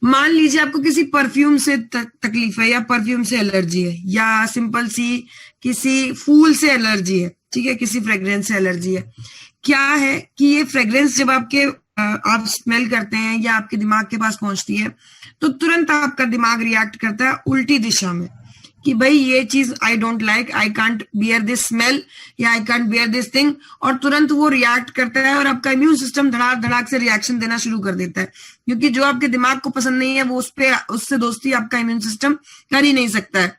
[SPEAKER 1] मान लीजिए आपको किसी परफ्यूम से तकलीफ है, या परफ्यूम से एलर्जी है, या सिंपल सी किसी फूल से एलर्जी है, ठीक है, किसी फ्रेग्रेंस से एलर्जी है। क्या है कि ये फ्रेग्रेंस जब आप स्मेल करते हैं या आपके दिमाग के पास पहुंचती है, तो तुरंत आपका दिमाग रिएक्ट करता है उल्टी दिशा में कि भाई ये चीज I don't like, I can't bear this smell, या I can't bear this thing, और तुरंत वो रिएक्ट करता है और आपका इम्यून सिस्टम धड़ाक धड़ाक से रिएक्शन देना शुरू कर देता है। क्योंकि जो आपके दिमाग को पसंद नहीं है वो उससे दोस्ती आपका इम्यून सिस्टम कर ही नहीं सकता है।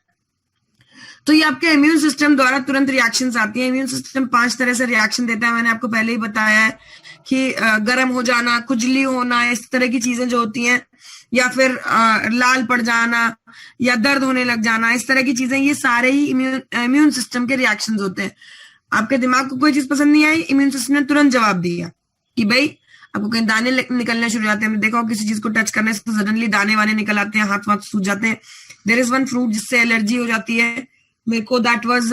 [SPEAKER 1] तो ये आपके इम्यून सिस्टम द्वारा तुरंत रिएक्शंस आती है। इम्यून सिस्टम 5 तरह से रिएक्शन देता है, मैंने आपको पहले ही बताया है कि गर्म हो जाना, खुजली होना, इस तरह की चीजें जो होती हैं, या फिर लाल पड़ जाना, या दर्द होने लग जाना, इस तरह की चीजें, ये सारे ही इम्यून सिस्टम के रिएक्शंस होते हैं। आपके दिमाग को कोई चीज पसंद नहीं आई, इम्यून सिस्टम ने तुरंत जवाब दिया कि भाई आपको कहीं दाने निकलने शुरू हो जाते हैं। हमने देखा किसी चीज को टच करने से तो सडनली दाने वाने निकल आते हैं, हाथ वाथ सूज जाते हैं। देयर इज वन फ्रूट जिससे एलर्जी हो जाती है मेरे को, दैट वाज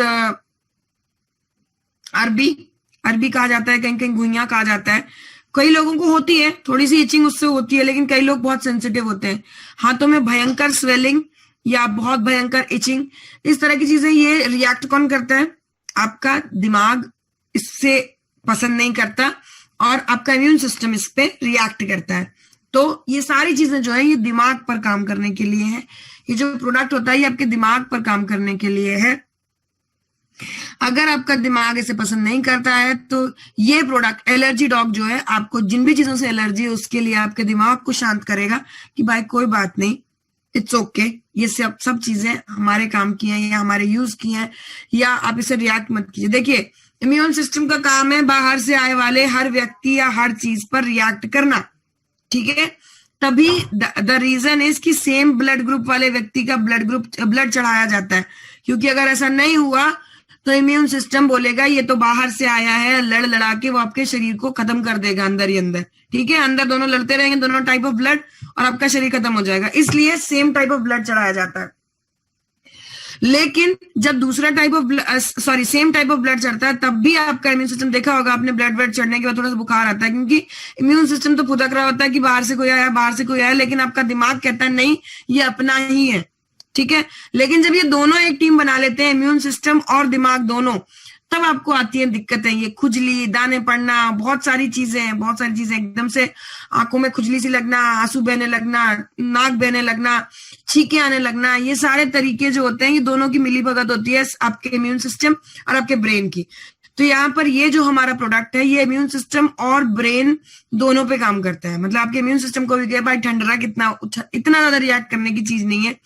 [SPEAKER 1] अरबी कहा जाता है, कहीं कहीं गुइया कहा जाता है। कई लोगों को होती है, थोड़ी सी इचिंग उससे होती है, लेकिन कई लोग बहुत सेंसिटिव होते हैं। हाथों में भयंकर स्वेलिंग या बहुत भयंकर इचिंग, इस तरह की चीजें, ये रिएक्ट कौन करता है? आपका दिमाग इससे पसंद नहीं करता और आपका इम्यून सिस्टम इस पे रिएक्ट करता है। तो ये सारी चीजें जो है ये दिमाग पर काम करने के लिए है। ये जो प्रोडक्ट होता है ये आपके दिमाग पर काम करने के लिए है। अगर आपका दिमाग इसे पसंद नहीं करता है तो ये प्रोडक्ट एलर्जी डॉग जो है, आपको जिन भी चीजों से एलर्जी है उसके लिए आपके दिमाग को शांत करेगा कि भाई कोई बात नहीं, इट्स ओके, ये सब चीजें हमारे काम की हैं या हमारे यूज की हैं, या आप इसे रिएक्ट मत कीजिए। देखिए, इम्यून सिस्टम का काम है बाहर से आए वाले हर व्यक्ति या हर चीज पर रिएक्ट करना, ठीक है। तभी द रीजन इज कि सेम ब्लड ग्रुप वाले व्यक्ति का ब्लड चढ़ाया जाता है, क्योंकि अगर ऐसा नहीं हुआ तो इम्यून सिस्टम बोलेगा ये तो बाहर से आया है, लड़ लड़ा के वो आपके शरीर को खत्म कर देगा अंदर ही अंदर, ठीक है। अंदर दोनों लड़ते रहेंगे, दोनों टाइप ऑफ ब्लड, और आपका शरीर खत्म हो जाएगा। इसलिए सेम टाइप ऑफ ब्लड चढ़ाया जाता है। लेकिन जब दूसरा type of same type of blood चढ़ता है, तब भी आपका इम्यून सिस्टम, देखा होगा आपने, ब्लड चढ़ने के बाद थोड़ा सा बुखार आता है, क्योंकि इम्यून सिस्टम तो फुदक रहा होता है कि बाहर से कोई आया, लेकिन आपका दिमाग कहता है नहीं, ये अपना ही है, ठीक है। लेकिन जब ये दोनों एक टीम बना लेते हैं, इम्यून सिस्टम और दिमाग दोनों, तब आपको आती है दिक्कतें, ये खुजली, दाने पड़ना, बहुत सारी चीजें एकदम से आंखों में खुजली सी लगना, आंसू बहने लगना, नाक बहने लगना, छींके आने लगना, ये सारे तरीके जो होते हैं ये दोनों की मिलीभगत होती है, आपके इम्यून सिस्टम और आपके ब्रेन की। तो यहाँ पर ये जो हमारा प्रोडक्ट है ये इम्यून सिस्टम और ब्रेन दोनों पे काम करता है। मतलब आपके इम्यून सिस्टम को भी कहे भाई ठंड रहा, इतना ज्यादा रिएक्ट करने की चीज नहीं है।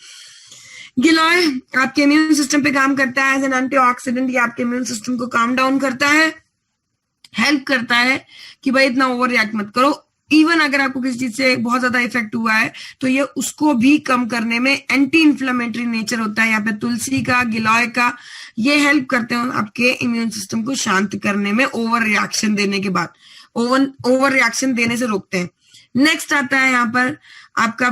[SPEAKER 1] गिलॉय आपके इम्यून सिस्टम पे काम करता है एज एन एंटीऑक्सीडेंट, ये आपके इम्यून सिस्टम को काम डाउन करता है, हेल्प करता है कि भाई इतना ओवर रिएक्ट मत करो। इवन अगर आपको किसी चीज से बहुत ज्यादा इफेक्ट हुआ है तो ये उसको भी कम करने में एंटी इन्फ्लेमेटरी नेचर होता है यहाँ पे तुलसी का, गिलॉय का, ये हेल्प करते हैं आपके इम्यून सिस्टम को शांत करने में, ओवर रिएक्शन देने के बाद, ओवर रिएक्शन देने से रोकते हैं। नेक्स्ट आता है यहाँ पर आपका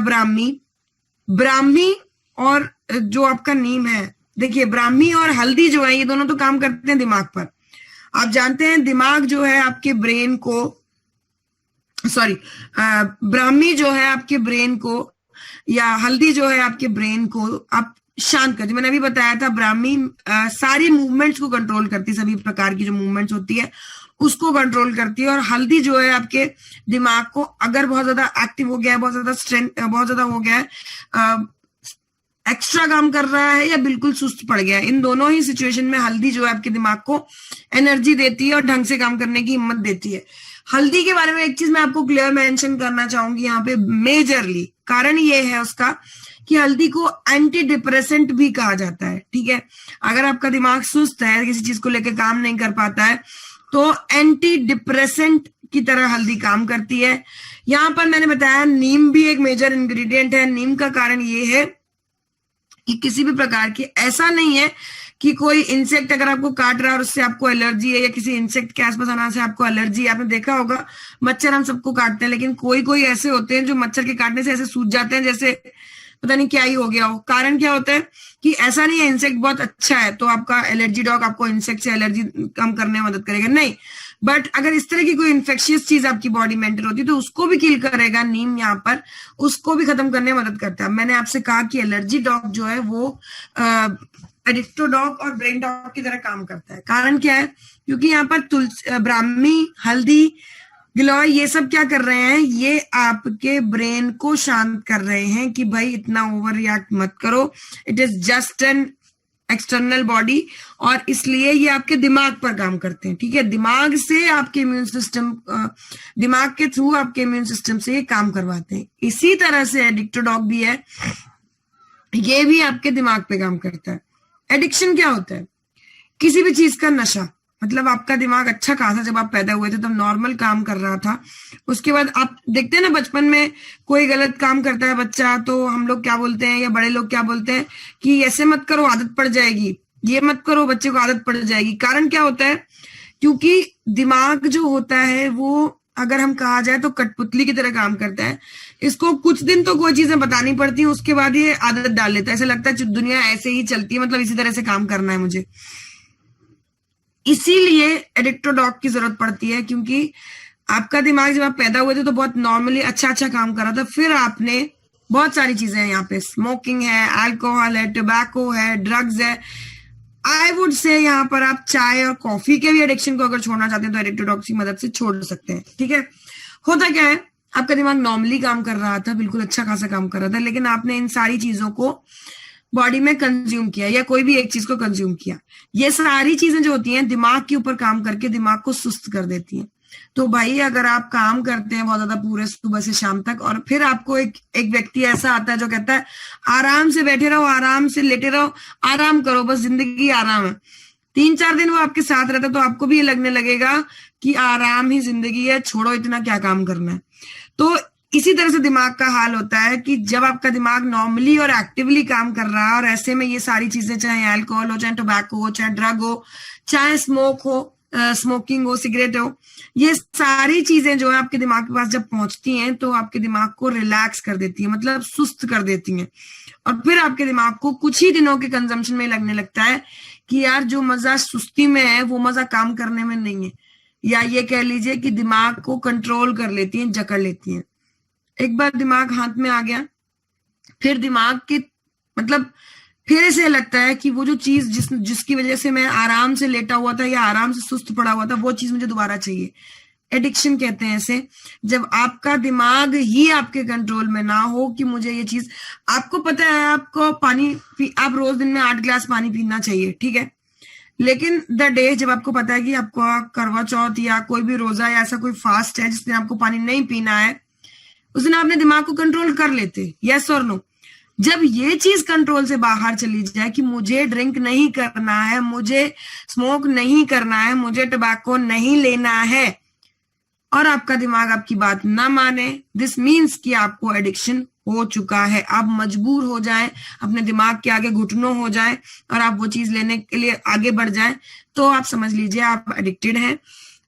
[SPEAKER 1] ब्राह्मी और जो आपका नीम है। देखिए, ब्राह्मी और हल्दी जो है ये दोनों तो काम करते हैं दिमाग पर। आप जानते हैं दिमाग जो है आपके ब्रेन को, ब्राह्मी जो है आपके ब्रेन को, या हल्दी जो है आपके ब्रेन को आप शांत करती है। मैंने अभी बताया था ब्राह्मी सारी मूवमेंट्स को कंट्रोल करती है, सभी प्रकार की जो मूवमेंट्स होती है उसको कंट्रोल करती है। और हल्दी जो है आपके दिमाग को अगर बहुत ज्यादा एक्टिव हो गया है, बहुत ज्यादा स्ट्रेंथ, बहुत ज्यादा हो गया है, एक्स्ट्रा काम कर रहा है या बिल्कुल सुस्त पड़ गया है, इन दोनों ही सिचुएशन में हल्दी जो है आपके दिमाग को एनर्जी देती है और ढंग से काम करने की हिम्मत देती है। हल्दी के बारे में एक चीज मैं आपको क्लियर मेंशन करना चाहूंगी यहाँ पे मेजरली, कारण ये है उसका कि हल्दी को एंटी डिप्रेसेंट भी कहा जाता है। ठीक है, अगर आपका दिमाग सुस्त है, किसी चीज को लेकर काम नहीं कर पाता है, तो एंटी डिप्रेसेंट की तरह हल्दी काम करती है। यहाँ पर मैंने बताया नीम भी एक मेजर इंग्रेडिएंट है। नीम का कारण ये है कि किसी भी प्रकार की, ऐसा नहीं है कि कोई इंसेक्ट अगर आपको काट रहा है और उससे आपको एलर्जी है, या किसी इंसेक्ट के आसपास आने से आपको एलर्जी है। आपने देखा होगा मच्छर हम सबको काटते हैं, लेकिन कोई कोई ऐसे होते हैं जो मच्छर के काटने से ऐसे सूज जाते हैं जैसे पता नहीं क्या ही हो गया हो। कारण क्या होता है कि ऐसा नहीं है इंसेक्ट बहुत अच्छा है तो आपका एलर्जी डॉग आपको इंसेक्ट से एलर्जी कम करने में मदद करेगा, नहीं। बट अगर इस तरह की कोई इन्फेक्शियस चीज आपकी बॉडी में एंटर होती है तो उसको भी किल करेगा नीम, यहाँ पर उसको भी खत्म करने में मदद करता है। मैंने आपसे कहा कि एलर्जी डॉग जो है वो एडिक्टो डॉग और ब्रेन डॉग की तरह काम करता है। कारण क्या है, क्योंकि यहाँ पर तुलसी, ब्राह्मी, हल्दी, गिलोय ये सब क्या कर रहे हैं, ये आपके ब्रेन को शांत कर रहे हैं कि भाई इतना ओवर रिएक्ट मत करो, it is just an external body, और इसलिए ये आपके दिमाग पर काम करते हैं। ठीक है, दिमाग से आपके इम्यून सिस्टम, दिमाग के थ्रू आपके इम्यून सिस्टम से ये काम करवाते हैं। इसी तरह से एडिक्टो डॉग भी है, ये भी आपके दिमाग पे काम करता है। एडिक्शन क्या होता है, किसी भी चीज का नशा। मतलब आपका दिमाग अच्छा खासा जब आप पैदा हुए थे तब नॉर्मल काम कर रहा था, उसके बाद आप देखते हैं ना बचपन में कोई गलत काम करता है बच्चा तो हम लोग क्या बोलते हैं या बड़े लोग क्या बोलते हैं कि ऐसे मत करो आदत पड़ जाएगी, ये मत करो बच्चे को आदत पड़ जाएगी। कारण क्या होता है, क्योंकि दिमाग जो होता है वो अगर हम कहा जाए तो कठपुतली की तरह काम करता है। इसको कुछ दिन तो कोई चीजें बतानी पड़ती है, उसके बाद ये आदत डाल लेता है, ऐसा लगता है दुनिया ऐसे ही चलती है, मतलब इसी तरह से काम करना है मुझे। इसीलिए एडिक्टो डॉग की जरूरत पड़ती है, क्योंकि आपका दिमाग जब आप पैदा हुए थे तो बहुत नॉर्मली अच्छा अच्छा काम कर रहा था, फिर आपने बहुत सारी चीजें हैं यहाँ पे, स्मोकिंग है, अल्कोहल है, टोबैको है, ड्रग्स है। आई वुड से यहाँ पर आप चाय और कॉफी के भी एडिक्शन को अगर छोड़ना चाहते हैं तो एडिक्टो डॉग की मदद से छोड़ सकते हैं। ठीक है, होता क्या है, आपका दिमाग नॉर्मली काम कर रहा था, बिल्कुल अच्छा खासा काम कर रहा था, लेकिन आपने इन सारी चीजों को बॉडी में कंज्यूम किया या कोई भी एक चीज को कंज्यूम किया। ये सारी चीजें जो होती हैं दिमाग के ऊपर काम करके दिमाग को सुस्त कर देती हैं। तो भाई अगर आप काम करते हैं बहुत ज्यादा पूरे सुबह से शाम तक और फिर आपको एक व्यक्ति ऐसा आता है जो कहता है आराम से बैठे रहो, आराम से लेटे रहो, आराम करो, बस जिंदगी आराम है, 3-4 दिन वो आपके साथ रहता है तो आपको भी ये लगने लगेगा कि आराम ही जिंदगी है, छोड़ो इतना क्या काम करना है। तो इसी तरह से दिमाग का हाल होता है कि जब आपका दिमाग नॉर्मली और एक्टिवली काम कर रहा है और ऐसे में ये सारी चीजें, चाहे अल्कोहल हो, चाहे टोबैको हो, चाहे ड्रग हो, चाहे स्मोकिंग हो, सिगरेट हो, ये सारी चीजें जो है आपके दिमाग के पास जब पहुंचती हैं तो आपके दिमाग को रिलैक्स कर देती है, मतलब सुस्त कर देती हैं। और फिर आपके दिमाग को कुछ ही दिनों के कंजम्पशन में लगने लगता है कि यार जो मजा सुस्ती में है वो मजा काम करने में नहीं है, या ये कह लीजिए कि दिमाग को कंट्रोल कर लेती हैं, जकड़ लेती हैं। एक बार दिमाग हाथ में आ गया फिर दिमाग के मतलब फिर ऐसे लगता है कि वो जो चीज जिसकी वजह से मैं आराम से लेटा हुआ था या आराम से सुस्त पड़ा हुआ था वो चीज मुझे दोबारा चाहिए। एडिक्शन कहते हैं ऐसे, जब आपका दिमाग ही आपके कंट्रोल में ना हो कि मुझे ये चीज, आपको पता है आपको आप रोज दिन में 8 गिलास पानी पीना चाहिए, ठीक है, लेकिन द डे जब आपको पता है कि आपको करवा चौथ या कोई भी रोजा या ऐसा कोई फास्ट है जिस दिन आपको पानी नहीं पीना है, उस दिन आपने दिमाग को कंट्रोल कर लेते, यस और नो। जब ये चीज कंट्रोल से बाहर चली जाए कि मुझे ड्रिंक नहीं करना है, मुझे स्मोक नहीं करना है, मुझे टबैको नहीं लेना है, और आपका दिमाग आपकी बात ना माने, दिस मीन्स कि आपको एडिक्शन हो चुका है। आप मजबूर हो जाएं, अपने दिमाग के आगे घुटनों हो जाएं और आप वो चीज लेने के लिए आगे बढ़ जाएं, तो आप समझ लीजिए आप एडिक्टेड हैं।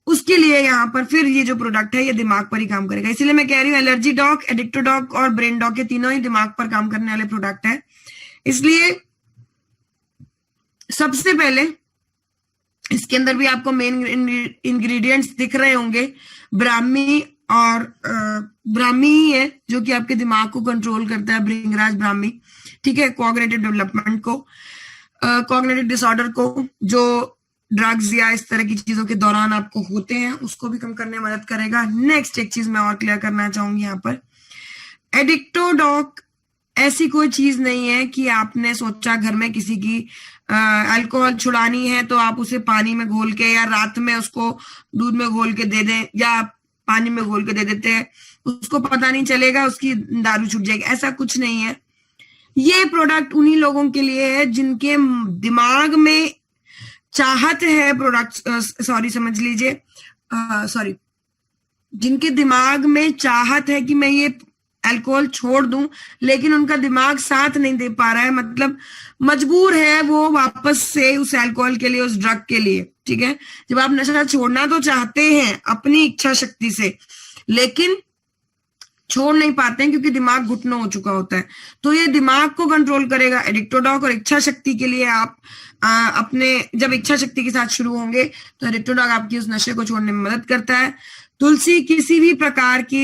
[SPEAKER 1] उसके लिए यहाँ पर फिर ये जो प्रोडक्ट है ये दिमाग पर ही काम करेगा। इसीलिए मैं कह रही हूँ एलर्जी डॉग, एडिक्टो डॉग और ब्रेन डॉग के तीनों ही दिमाग पर काम करने वाले प्रोडक्ट है। इसलिए सबसे पहले इसके अंदर भी आपको मेन इंग्रेडिएंट्स दिख रहे होंगे, ब्राह्मी और ब्राह्मी ही है जो कि आपके दिमाग को कंट्रोल करता है, भृंगराज ब्राह्मी, ठीक है, कॉग्निटिव डेवलपमेंट को, कॉग्निटिव डिसऑर्डर को, जो ड्रग्स या इस तरह की चीजों के दौरान आपको होते हैं, उसको भी कम करने में मदद करेगा। नेक्स्ट एक चीज मैं और क्लियर करना चाहूंगी यहाँ पर, एडिक्टोडॉक ऐसी कोई चीज नहीं है कि आपने सोचा घर में किसी की अल्कोहल छुड़ानी है तो आप उसे पानी में घोल के या रात में उसको दूध में घोल के दे दें या पानी में घोल के दे देते हैं, उसको पता नहीं चलेगा, उसकी दारू छूट जाएगी, ऐसा कुछ नहीं है। ये प्रोडक्ट उन्हीं लोगों के लिए है जिनके दिमाग में चाहत है प्रोडक्ट, समझ लीजिए, जिनके दिमाग में चाहत है कि मैं ये अल्कोहल छोड़ दूं, लेकिन उनका दिमाग साथ नहीं दे पा रहा है, मतलब मजबूर है वो वापस से उस अल्कोहल के लिए, उस ड्रग के लिए। ठीक है, जब आप नशा छोड़ना तो चाहते हैं अपनी इच्छा शक्ति से, लेकिन छोड़ नहीं पाते हैं क्योंकि दिमाग घुटना हो चुका होता है, तो ये दिमाग को कंट्रोल करेगा एडिक्टोडॉक। और इच्छा शक्ति के लिए आप अपने जब इच्छा शक्ति के साथ शुरू होंगे तो एडिक्टोडॉक आपकी उस नशे को छोड़ने में मदद करता है। तुलसी किसी भी प्रकार की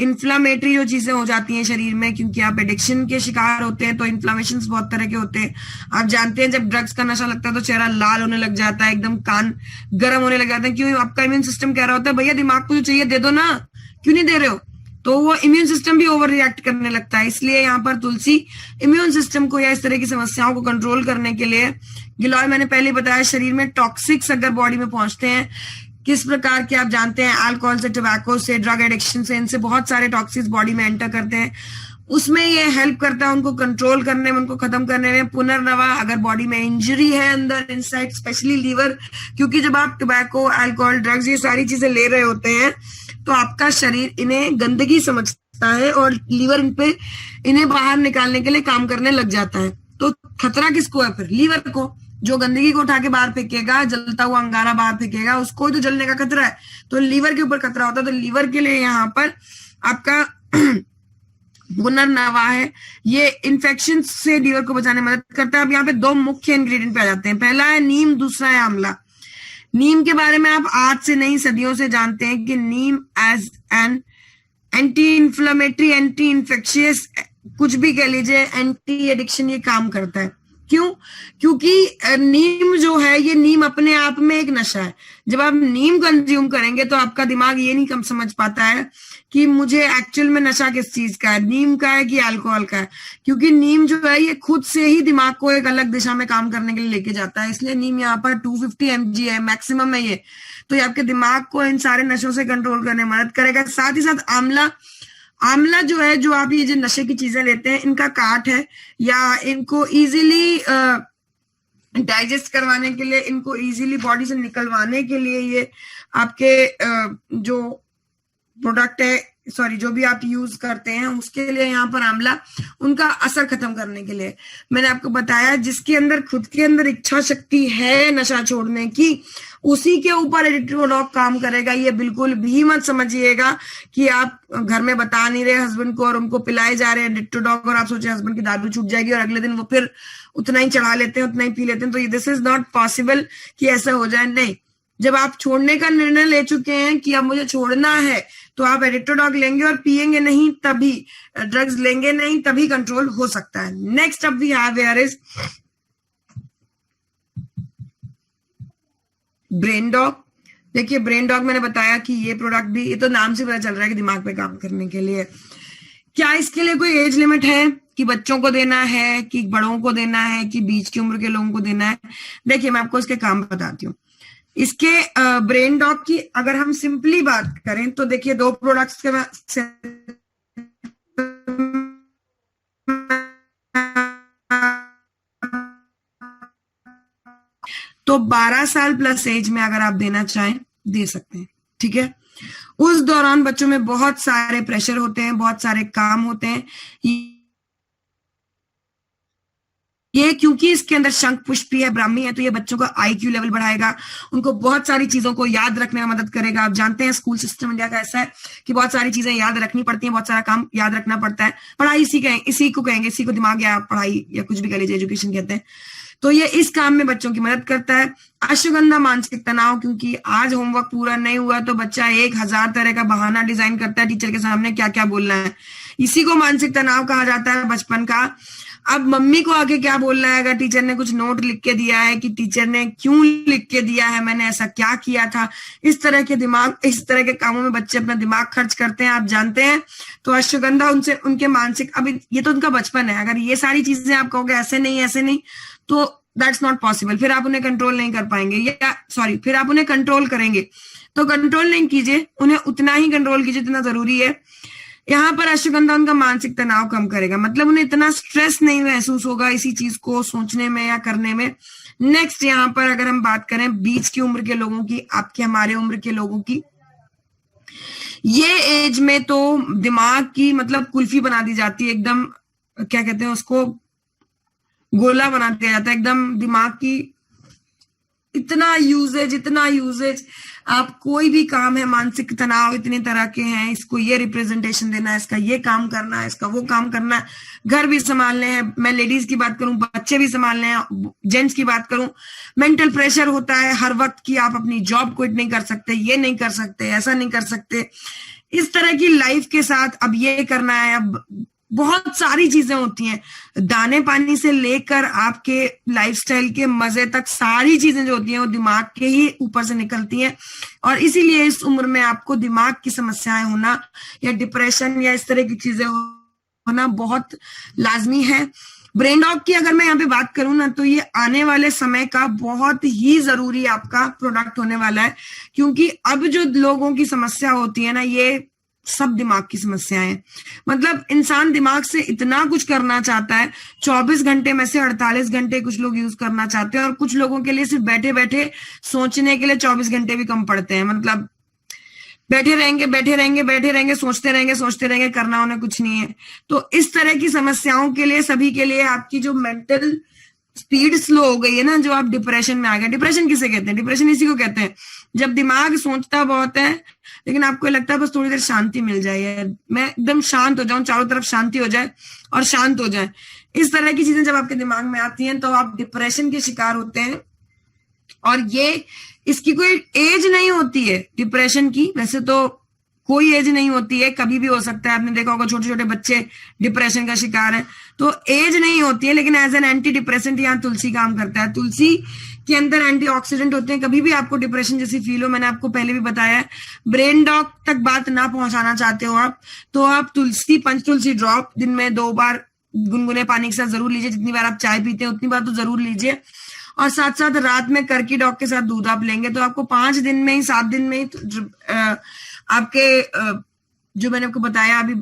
[SPEAKER 1] इन्फ्लामेटरी जो चीजें हो जाती हैं शरीर में, क्योंकि आप एडिक्शन के शिकार होते हैं तो इन्फ्लामेशन बहुत तरह के होते हैं। आप जानते हैं जब ड्रग्स का नशा लगता है तो चेहरा लाल होने लग जाता है, एकदम कान गर्म होने लग जाते हैं, क्यों? आपका इम्यून सिस्टम कह रहा होता है भैया दिमाग को जो चाहिए दे दो ना, क्यों नहीं दे रहे हो? तो वो इम्यून सिस्टम भी ओवर रिएक्ट करने लगता है। इसलिए यहाँ पर तुलसी इम्यून सिस्टम को या इस तरह की समस्याओं को कंट्रोल करने के लिए, गिलोय मैंने पहले बताया, शरीर में टॉक्सिक्स अगर बॉडी में पहुंचते हैं किस प्रकार के, आप जानते हैं अल्कोहल से, टोबैको से, ड्रग एडिक्शन से, इनसे बहुत सारे टॉक्सिक्स बॉडी में एंटर करते हैं, उसमें ये हेल्प करता है उनको कंट्रोल करने में, उनको खत्म करने में। पुनर्नवा, अगर बॉडी में इंजरी है अंदर इनसाइड, स्पेशली लीवर, क्योंकि जब आप टोबैको, अल्कोहल, ड्रग्स ये सारी चीजें ले रहे होते हैं तो आपका शरीर इन्हें गंदगी समझता है और लीवर इन पे इन्हें बाहर निकालने के लिए काम करने लग जाता है। तो खतरा किसको है फिर? लीवर को। जो गंदगी को उठा के बाहर फेंकेगा, जलता हुआ अंगारा बाहर फेंकेगा, उसको तो जलने का खतरा है, तो लीवर के ऊपर खतरा होता है। तो लीवर के लिए यहाँ पर आपका पुनर्नवा है, ये इन्फेक्शन से लीवर को बचाने में मदद करता है। अब यहाँ पे दो मुख्य इंग्रेडिएंट पे आ जाते हैं, पहला है नीम, दूसरा है आंवला। नीम के बारे में आप आज से नहीं सदियों से जानते हैं कि neem as an anti inflammatory, anti infectious, कुछ भी कह लीजिए, एंटी एडिक्शन ये काम करता है। क्यों? क्योंकि नीम जो है, ये नीम अपने आप में एक नशा है। जब आप नीम कंज्यूम करेंगे तो आपका दिमाग ये नहीं कम समझ पाता है कि मुझे एक्चुअल में नशा किस चीज का है, नीम का है कि अल्कोहल का है, क्योंकि नीम जो है ये खुद से ही दिमाग को एक अलग दिशा में काम करने के लिए लेके जाता है। इसलिए नीम यहाँ पर 250 mg है, मैक्सिमम है ये, तो ये आपके दिमाग को इन सारे नशों से कंट्रोल करने में मदद करेगा। साथ ही साथ आंवला, आंवला जो है, जो आप ये जो नशे की चीजें लेते हैं, इनका काट है, या इनको इजीली डाइजेस्ट करवाने के लिए, इनको इजीली बॉडी से निकलवाने के लिए ये आपके जो प्रोडक्ट है, सॉरी जो भी आप यूज करते हैं उसके लिए यहाँ पर आंवला, उनका असर खत्म करने के लिए। मैंने आपको बताया जिसके अंदर खुद के अंदर इच्छा शक्ति है नशा छोड़ने की, उसी के ऊपर एडिक्टोडॉक काम करेगा। ये बिल्कुल भी मत समझिएगा कि आप घर में बता नहीं रहे हस्बैंड को और उनको पिलाए जा रहे हैं एडिक्टोडॉक और आप सोचे हस्बैंड की दारू छूट जाएगी और अगले दिन वो फिर उतना ही चढ़ा लेते हैं, उतना ही पी लेते हैं। तो दिस इज नॉट पॉसिबल कि ऐसा हो जाए। नहीं, जब आप छोड़ने का निर्णय ले चुके हैं कि अब मुझे छोड़ना है, तो आप एडिक्टोडॉक लेंगे और पिएंगे नहीं, तभी ड्रग्स लेंगे नहीं, तभी कंट्रोल हो सकता है। Next up we have here is brain dog. देखिए ब्रेन डॉग मैंने बताया कि ये प्रोडक्ट भी, ये तो नाम से पता चल रहा है कि दिमाग पे काम करने के लिए। क्या इसके लिए कोई एज लिमिट है कि बच्चों को देना है, कि बड़ों को देना है, कि बीच की उम्र के लोगों को देना है? देखिए मैं आपको इसके काम बताती हूँ। इसके ब्रेन डॉग की अगर हम सिंपली बात करें तो देखिए दो प्रोडक्ट्स के तो 12 साल प्लस एज में अगर आप देना चाहें दे सकते हैं। ठीक है, उस दौरान बच्चों में बहुत सारे प्रेशर होते हैं, बहुत सारे काम होते हैं। ये क्योंकि इसके अंदर शंख पुष्पी है, ब्राह्मी है, तो ये बच्चों का IQ लेवल बढ़ाएगा, उनको बहुत सारी चीजों को याद रखने में मदद करेगा। आप जानते हैं स्कूल सिस्टम इंडिया का ऐसा है कि बहुत सारी चीजें याद रखनी पड़ती हैं, बहुत सारा काम याद रखना पड़ता है। पढ़ाई इसी को कहेंगे, इसी को दिमाग या पढ़ाई या कुछ भी कह लीजिए, एजुकेशन कहते हैं। तो ये इस काम में बच्चों की मदद करता है। अश्वगंधा मानसिक तनाव, क्योंकि आज होमवर्क पूरा नहीं हुआ तो बच्चा 1000 तरह का बहाना डिजाइन करता है टीचर के सामने क्या क्या बोलना है, इसी को मानसिक तनाव कहा जाता है बचपन का। अब मम्मी को आके क्या बोलना है, अगर टीचर ने कुछ नोट लिख के दिया है कि टीचर ने क्यों लिख के दिया है, मैंने ऐसा क्या किया था, इस तरह के कामों में बच्चे अपना दिमाग खर्च करते हैं, आप जानते हैं। तो अश्वगंधा उनसे उनके मानसिक, अब ये तो उनका बचपन है, अगर ये सारी चीजें आप कहोगे ऐसे नहीं तो दैट्स नॉट पॉसिबल, फिर आप उन्हें कंट्रोल नहीं कर पाएंगे, या सॉरी फिर आप उन्हें कंट्रोल करेंगे तो कंट्रोल नहीं कीजिए, उन्हें उतना ही कंट्रोल कीजिए जितना जरूरी है। यहाँ पर अश्वगंधा उनका मानसिक तनाव कम करेगा, मतलब उन्हें इतना स्ट्रेस नहीं महसूस होगा इसी चीज को सोचने में या करने में। नेक्स्ट यहाँ पर अगर हम बात करें बीच की उम्र के लोगों की, आपके हमारे उम्र के लोगों की, ये एज में तो दिमाग की मतलब कुल्फी बना दी जाती है, एकदम क्या कहते हैं उसको, गोला बना दिया जाता है एकदम दिमाग की, इतना यूजेज, आप कोई भी काम है, मानसिक तनाव इतने तरह के हैं, इसको ये रिप्रेजेंटेशन देना है, इसका ये काम करना है, इसका वो काम करना है, घर भी संभालने हैं, मैं लेडीज की बात करूं, बच्चे भी संभालने हैं, जेंट्स की बात करूं, मेंटल प्रेशर होता है हर वक्त की, आप अपनी जॉब क्विट नहीं कर सकते, ये नहीं कर सकते, ऐसा नहीं कर सकते, इस तरह की लाइफ के साथ अब ये करना है, अब बहुत सारी चीजें होती हैं, दाने पानी से लेकर आपके लाइफस्टाइल के मजे तक, सारी चीजें जो होती हैं वो दिमाग के ही ऊपर से निकलती हैं। और इसीलिए इस उम्र में आपको दिमाग की समस्याएं होना या डिप्रेशन या इस तरह की चीजें होना बहुत लाजमी है। ब्रेन डॉग की अगर मैं यहाँ पे बात करूं ना, तो ये आने वाले समय का बहुत ही जरूरी आपका प्रोडक्ट होने वाला है, क्योंकि अब जो लोगों की समस्या होती है ना, ये सब दिमाग की समस्याएं हैं। मतलब इंसान दिमाग से इतना कुछ करना चाहता है, 24 घंटे में से 48 घंटे कुछ लोग यूज करना चाहते हैं, और कुछ लोगों के लिए सिर्फ बैठे बैठे सोचने के लिए 24 घंटे भी कम पड़ते हैं। मतलब बैठे रहेंगे, सोचते रहेंगे, करना उन्हें कुछ नहीं है। तो इस तरह की समस्याओं के लिए, सभी के लिए आपकी जो मेंटल स्पीड स्लो हो गई है ना, जो आप डिप्रेशन में आ गए। डिप्रेशन किसे कहते हैं? डिप्रेशन इसी को कहते हैं जब दिमाग सोचता बहुत है लेकिन आपको लगता है बस थोड़ी देर शांति मिल जाए यार, मैं एकदम शांत हो जाऊं, चारों तरफ शांति हो जाए और शांत हो जाए। इस तरह की चीजें जब आपके दिमाग में आती हैं तो आप डिप्रेशन के शिकार होते हैं। और ये इसकी कोई एज नहीं होती है डिप्रेशन की, वैसे तो कोई एज नहीं होती है, कभी भी हो सकता है। आपने देखा होगा छोटे छोटे बच्चे डिप्रेशन का शिकार हैं, तो एज नहीं होती है। लेकिन एज एन एंटी डिप्रेसेंट यहाँ तुलसी काम करता है। तुलसी के अंदर एंटीऑक्सीडेंट होते हैं। कभी भी आपको डिप्रेशन जैसी फील हो, मैंने आपको पहले भी बताया है, ब्रेन डॉग तक बात ना पहुंचाना चाहते हो आप, तो आप तुलसी, पंचतुलसी ड्रॉप दिन में 2 बार गुनगुने पानी के साथ जरूर लीजिए। जितनी बार आप चाय पीते हैं उतनी बार तो जरूर लीजिए। और साथ साथ रात में करकी डॉग के साथ दूध आप लेंगे तो आपको 5 दिन में ही, 7 दिन में ही आपके जो मैंने आपको बताया अभी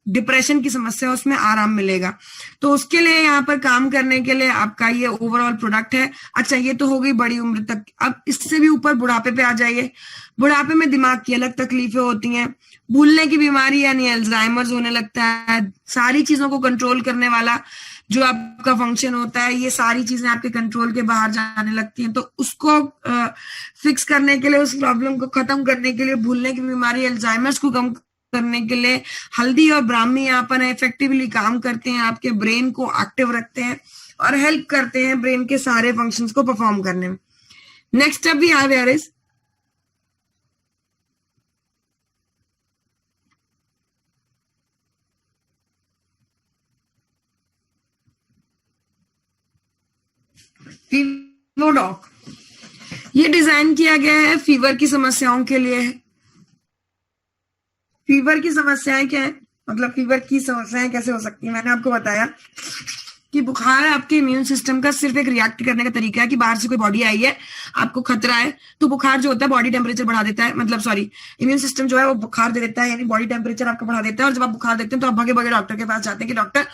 [SPEAKER 1] डिप्रेशन की समस्या, उसमें आराम मिलेगा। तो उसके लिए यहाँ पर काम करने के लिए आपका ये ओवरऑल प्रोडक्ट है। अच्छा, ये तो हो गई बड़ी उम्र तक। अब इससे भी ऊपर बुढ़ापे पे आ जाइए। बुढ़ापे में दिमाग की अलग तकलीफें होती हैं, भूलने की बीमारी यानी अल्जाइमर्स होने लगता है, सारी चीजों को कंट्रोल करने वाला जो आपका फंक्शन होता है, ये सारी चीजें आपके कंट्रोल के बाहर जाने लगती हैं। तो उसको फिक्स करने के लिए, उस प्रॉब्लम को खत्म करने के लिए, भूलने की बीमारी, अल्जाइमर्स को कम करने के लिए हल्दी और ब्राह्मी यहाँ पर इफेक्टिवली काम करते हैं, आपके ब्रेन को एक्टिव रखते हैं और हेल्प करते हैं ब्रेन के सारे फंक्शंस को परफॉर्म करने में। नेक्स्ट स्टेप भी हैव हियर इज फीवरडॉग। ये डिजाइन किया गया है फीवर की समस्याओं के लिए। फीवर की समस्याएं क्या है, मतलब फीवर की समस्याएं कैसे हो सकती है? मैंने आपको बताया कि बुखार आपके इम्यून सिस्टम का सिर्फ एक रिएक्ट करने का तरीका है कि बाहर से कोई बॉडी आई है, आपको खतरा है, तो बुखार जो होता है बॉडी टेम्परेचर बढ़ा देता है, मतलब सॉरी इम्यून सिस्टम जो है वो बुखार दे देता है, यानी बॉडी टेम्परेचर आपका बढ़ा देता है। और जब आप बुखार देखते हैं तो आप भागे भागे डॉक्टर के पास जाते हैं कि डॉक्टर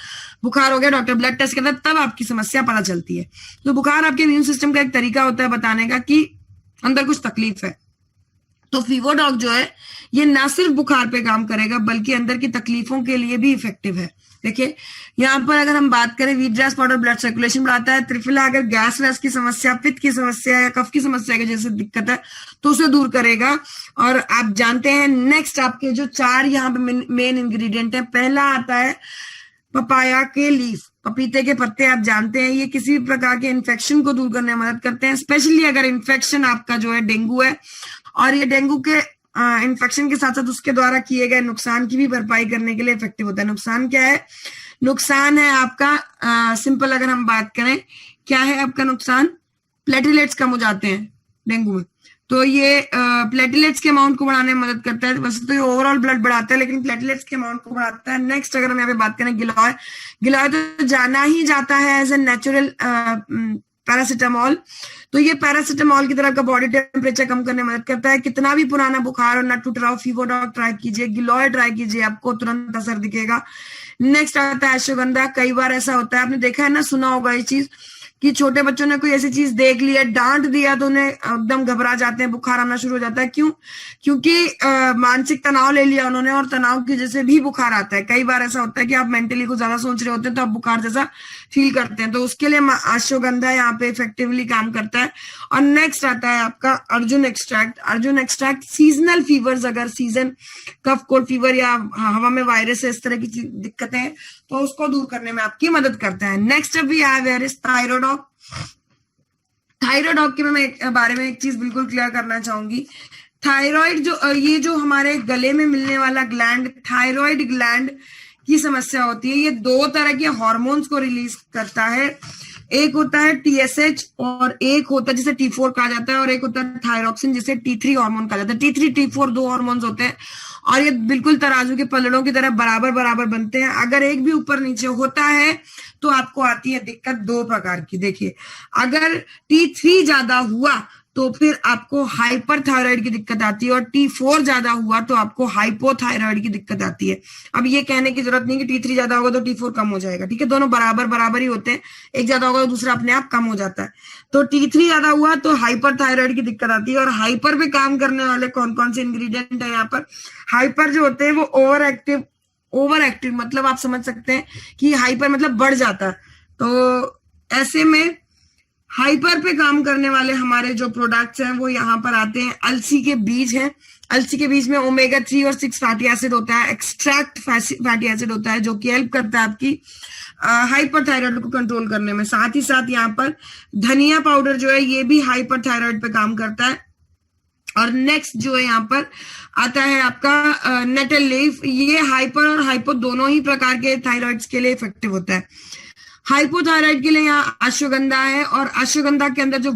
[SPEAKER 1] बुखार हो गया, डॉक्टर ब्लड टेस्ट करता है, तब आपकी समस्या पता चलती है। तो बुखार आपके इम्यून सिस्टम का एक तरीका होता है बताने का कि अंदर कुछ तकलीफ है। तो फीवरडॉग जो है ये ना सिर्फ बुखार पे काम करेगा बल्कि अंदर की तकलीफों के लिए भी इफेक्टिव है। देखिए यहाँ पर अगर हम बात करें, wheat grass powder blood circulation बढ़ाता है। त्रिफला अगर गैस वैस की समस्या, पित्त की समस्या या कफ की समस्या की जैसे दिक्कत है तो उसे दूर करेगा। और आप जानते हैं नेक्स्ट आपके जो 4 यहाँ पे मेन इंग्रेडिएंट है, पहला आता है पपाया के लीफ, पपीते के पत्ते। आप जानते हैं ये किसी भी प्रकार के इन्फेक्शन को दूर करने में मदद करते हैं, स्पेशली अगर इन्फेक्शन आपका जो है डेंगू है, और ये डेंगू के इन्फेक्शन के साथ साथ उसके द्वारा किए गए नुकसान की भी भरपाई करने के लिए इफेक्टिव होता है। नुकसान क्या है? नुकसान है आपका सिंपल अगर हम बात करें, क्या है आपका नुकसान? प्लेटलेट्स कम हो जाते हैं डेंगू में, तो ये प्लेटलेट्स के अमाउंट को बढ़ाने में मदद करता है। वैसे तो ये ओवरऑल ब्लड बढ़ाता है, लेकिन प्लेटलेट्स के अमाउंट को बढ़ाता है। नेक्स्ट अगर हम यहाँ पे बात करें गिलॉय, गिलॉय तो जाना ही जाता है एज ए नेचुरल पैरासिटामोल। तो ये पैरासिटामोल की तरह का बॉडी टेम्परेचर कम करने में मदद करता है। कितना भी पुराना बुखार और नट टू ट्राउ फीवर डॉग ट्राई कीजिए, गिलॉय ट्राई कीजिए, आपको तुरंत असर दिखेगा। नेक्स्ट आता है अश्वगंधा। कई बार ऐसा होता है, आपने देखा है ना, सुना होगा ये चीज कि छोटे बच्चों ने कोई ऐसी चीज देख लिया, डांट दिया, तो उन्हें एकदम घबरा जाते हैं, बुखार आना शुरू हो जाता है। क्यों? क्योंकि मानसिक तनाव ले लिया उन्होंने, और तनाव की वजह से भी बुखार आता है। कई बार ऐसा होता है कि आप मेंटली कुछ ज्यादा सोच रहे होते हैं तो आप बुखार जैसा फील करते हैं, तो उसके लिए अश्वगंधा यहाँ पे इफेक्टिवली काम करता है। और नेक्स्ट आता है आपका Arjun extract. Arjun extract seasonal fevers, अगर सीजन कफ कोल्ड फीवर या हवा में वायरस है, इस तरह की दिक्कतें हैं, तो उसको दूर करने में आपकी मदद करता है। Next up we have here is Thyrodoc. Thyrodoc के मैं बारे में एक चीज बिल्कुल क्लियर करना चाहूंगी। थायराइड जो ये जो हमारे गले में मिलने वाला ग्लैंड, थायराइड ग्लैंड की समस्या होती है। ये दो तरह के हार्मोन्स को रिलीज करता है। एक होता है टीएसएच और एक होता है जिसे T4 कहा जाता है, और एक होता है थायरोक्सिन जिसे T3 हार्मोन कहा जाता है। T3 T4 दो हार्मोन्स होते हैं और ये बिल्कुल तराजू के पलड़ों की तरह बराबर बराबर बनते हैं। अगर एक भी ऊपर नीचे होता है तो आपको आती है दिक्कत दो प्रकार की। देखिए, अगर T3 ज्यादा हुआ तो फिर आपको हाइपरथायराइड की दिक्कत आती है, और T4 ज्यादा हुआ तो आपको हाइपोथायराइड की दिक्कत आती है। अब ये कहने की जरूरत नहीं कि T3 ज्यादा होगा तो T4 कम हो जाएगा, ठीक है, दोनों बराबर बराबर ही होते हैं। एक ज्यादा होगा तो दूसरा अपने आप कम हो जाता है। तो T3 ज्यादा हुआ तो हाइपरथायराइड की दिक्कत आती है। और हाइपर पे काम करने वाले कौन कौन से इंग्रेडिएंट है यहाँ पर? हाइपर जो होते हैं वो ओवर एक्टिव मतलब आप समझ सकते हैं कि हाइपर मतलब बढ़ जाता है। तो ऐसे में हाइपर पे काम करने वाले हमारे जो प्रोडक्ट्स हैं वो यहाँ पर आते हैं। अलसी के बीज हैं। अलसी के बीज में ओमेगा 3 और 6 फैटी एसिड होता है, एक्सट्रैक्ट फैटी एसिड होता है, जो कि हेल्प करता है आपकी हाइपरथायराइड को कंट्रोल करने में। साथ ही साथ यहाँ पर धनिया पाउडर जो है ये भी हाइपरथायराइड पे काम करता है। और नेक्स्ट जो है यहाँ पर आता है आपका नेटल लीफ। ये हाइपर और हाइपो दोनों ही प्रकार के थायराइड्स के लिए इफेक्टिव होता है। हाइपोथायराइड के लिए यहाँ अश्वगंधा है, और अश्वगंधा के अंदर जो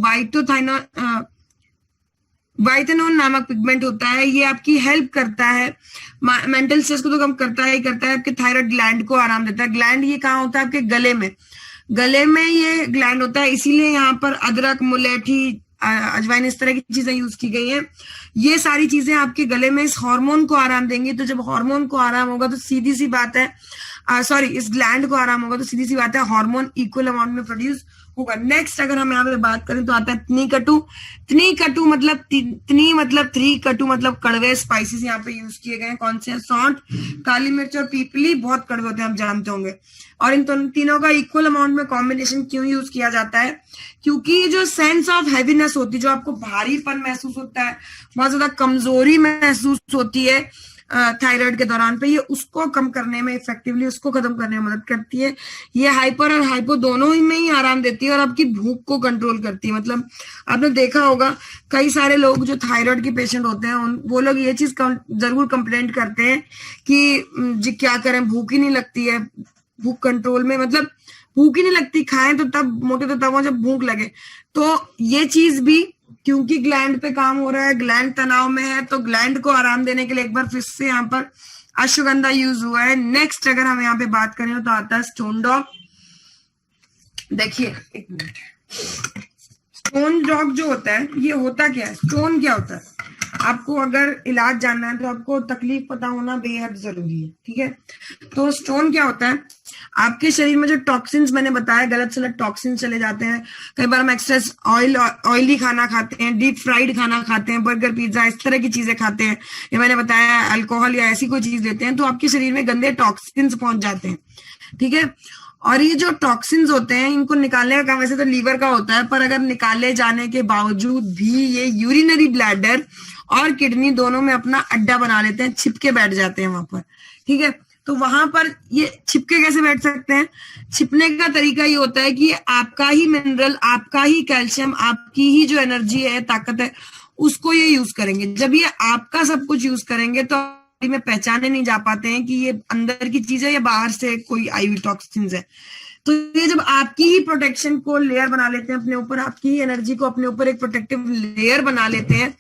[SPEAKER 1] वाइथेनोन नामक पिगमेंट होता है ये आपकी हेल्प करता है, मेंटल स्ट्रेस को तो कम करता है ही करता है, आपके थायराइड ग्लैंड को आराम देता है। ग्लैंड ये कहाँ होता है? आपके गले में, गले में ये ग्लैंड होता है। इसीलिए यहाँ पर अदरक, मुलेठी, अजवाइन इस तरह की चीजें यूज की गई हैं। ये सारी चीजें आपके गले में इस हार्मोन को आराम देंगी। तो जब हार्मोन को आराम होगा तो सीधी सी बात है, इस ग्लैंड को आराम होगा तो सीधी सी बात है हार्मोन इक्वल अमाउंट में प्रोड्यूस होगा। नेक्स्ट अगर हम यहाँ पे बात करें तो आता है तनीकटू। तनीकटू मतलब तनी मतलब 3, कटू मतलब कड़वे स्पाइसेस यहाँ पे यूज किए गए हैं। कौन से? सौंठ, काली मिर्च और पीपली बहुत कड़वे होते हैं, आप जानते होंगे। और इन तीनों का इक्वल अमाउंट में कॉम्बिनेशन क्यों यूज किया जाता है? क्योंकि जो सेंस ऑफ हैवीनेस होती है, जो आपको भारीपन महसूस होता है, बहुत ज्यादा कमजोरी महसूस होती है थायराइड के दौरान पे, ये उसको कम करने में इफेक्टिवली उसको खत्म करने में मदद करती है। ये हाइपर और हाइपो दोनों ही में ही आराम देती है और आपकी भूख को कंट्रोल करती है। मतलब आपने देखा होगा कई सारे लोग जो थायराइड के पेशेंट होते हैं वो लोग ये चीज जरूर कंप्लेंट करते हैं कि जी क्या करें, भूख ही नहीं लगती है, भूख कंट्रोल में, मतलब भूख ही नहीं लगती, खाएं तो तब मोटे तो तब हो जब भूख लगे। तो ये चीज भी क्योंकि ग्लैंड पे काम हो रहा है, ग्लैंड तनाव में है, तो ग्लैंड को आराम देने के लिए एक बार फिर से यहाँ पर अश्वगंधा यूज हुआ है। नेक्स्ट अगर हम यहाँ पे बात करें तो आता है स्टोन डॉग। देखिए एक मिनट, स्टोन डॉग जो होता है ये होता क्या है? स्टोन क्या होता है? आपको अगर इलाज जानना है तो आपको तकलीफ पता होना बेहद जरूरी है, ठीक है। तो स्टोन क्या होता है? आपके शरीर में जो टॉक्सिन्स मैंने बताया, गलत सलत टॉक्सिन्स चले जाते हैं। कई बार हम एक्सेस ऑयली खाना खाते हैं, डीप फ्राइड खाना खाते हैं, बर्गर, पिज्जा इस तरह की चीजें खाते हैं, ये मैंने बताया, अल्कोहल या ऐसी कोई चीज लेते हैं तो आपके शरीर में गंदे टॉक्सिन्स पहुंच जाते हैं, ठीक है। और ये जो टॉक्सिन्स होते हैं इनको निकालने का काम वैसे तो लीवर का होता है, पर अगर निकाले जाने के बावजूद भी ये यूरिनरी ब्लैडर और किडनी दोनों में अपना अड्डा बना लेते हैं, छिपके बैठ जाते हैं वहां पर, ठीक है। तो वहां पर ये छिपके कैसे बैठ सकते हैं? छिपने का तरीका ये होता है कि आपका ही मिनरल, आपका ही कैल्शियम, आपकी ही जो एनर्जी है, ताकत है, उसको ये यूज करेंगे। जब ये आपका सब कुछ यूज करेंगे तो बॉडी में पहचाने नहीं जा पाते हैं कि ये अंदर की चीज है या बाहर से कोई आईवी टॉक्सिन्स है। तो ये जब आपकी ही प्रोटेक्शन को लेयर बना लेते हैं अपने ऊपर, आपकी ही एनर्जी को अपने ऊपर एक प्रोटेक्टिव लेयर बना लेते हैं,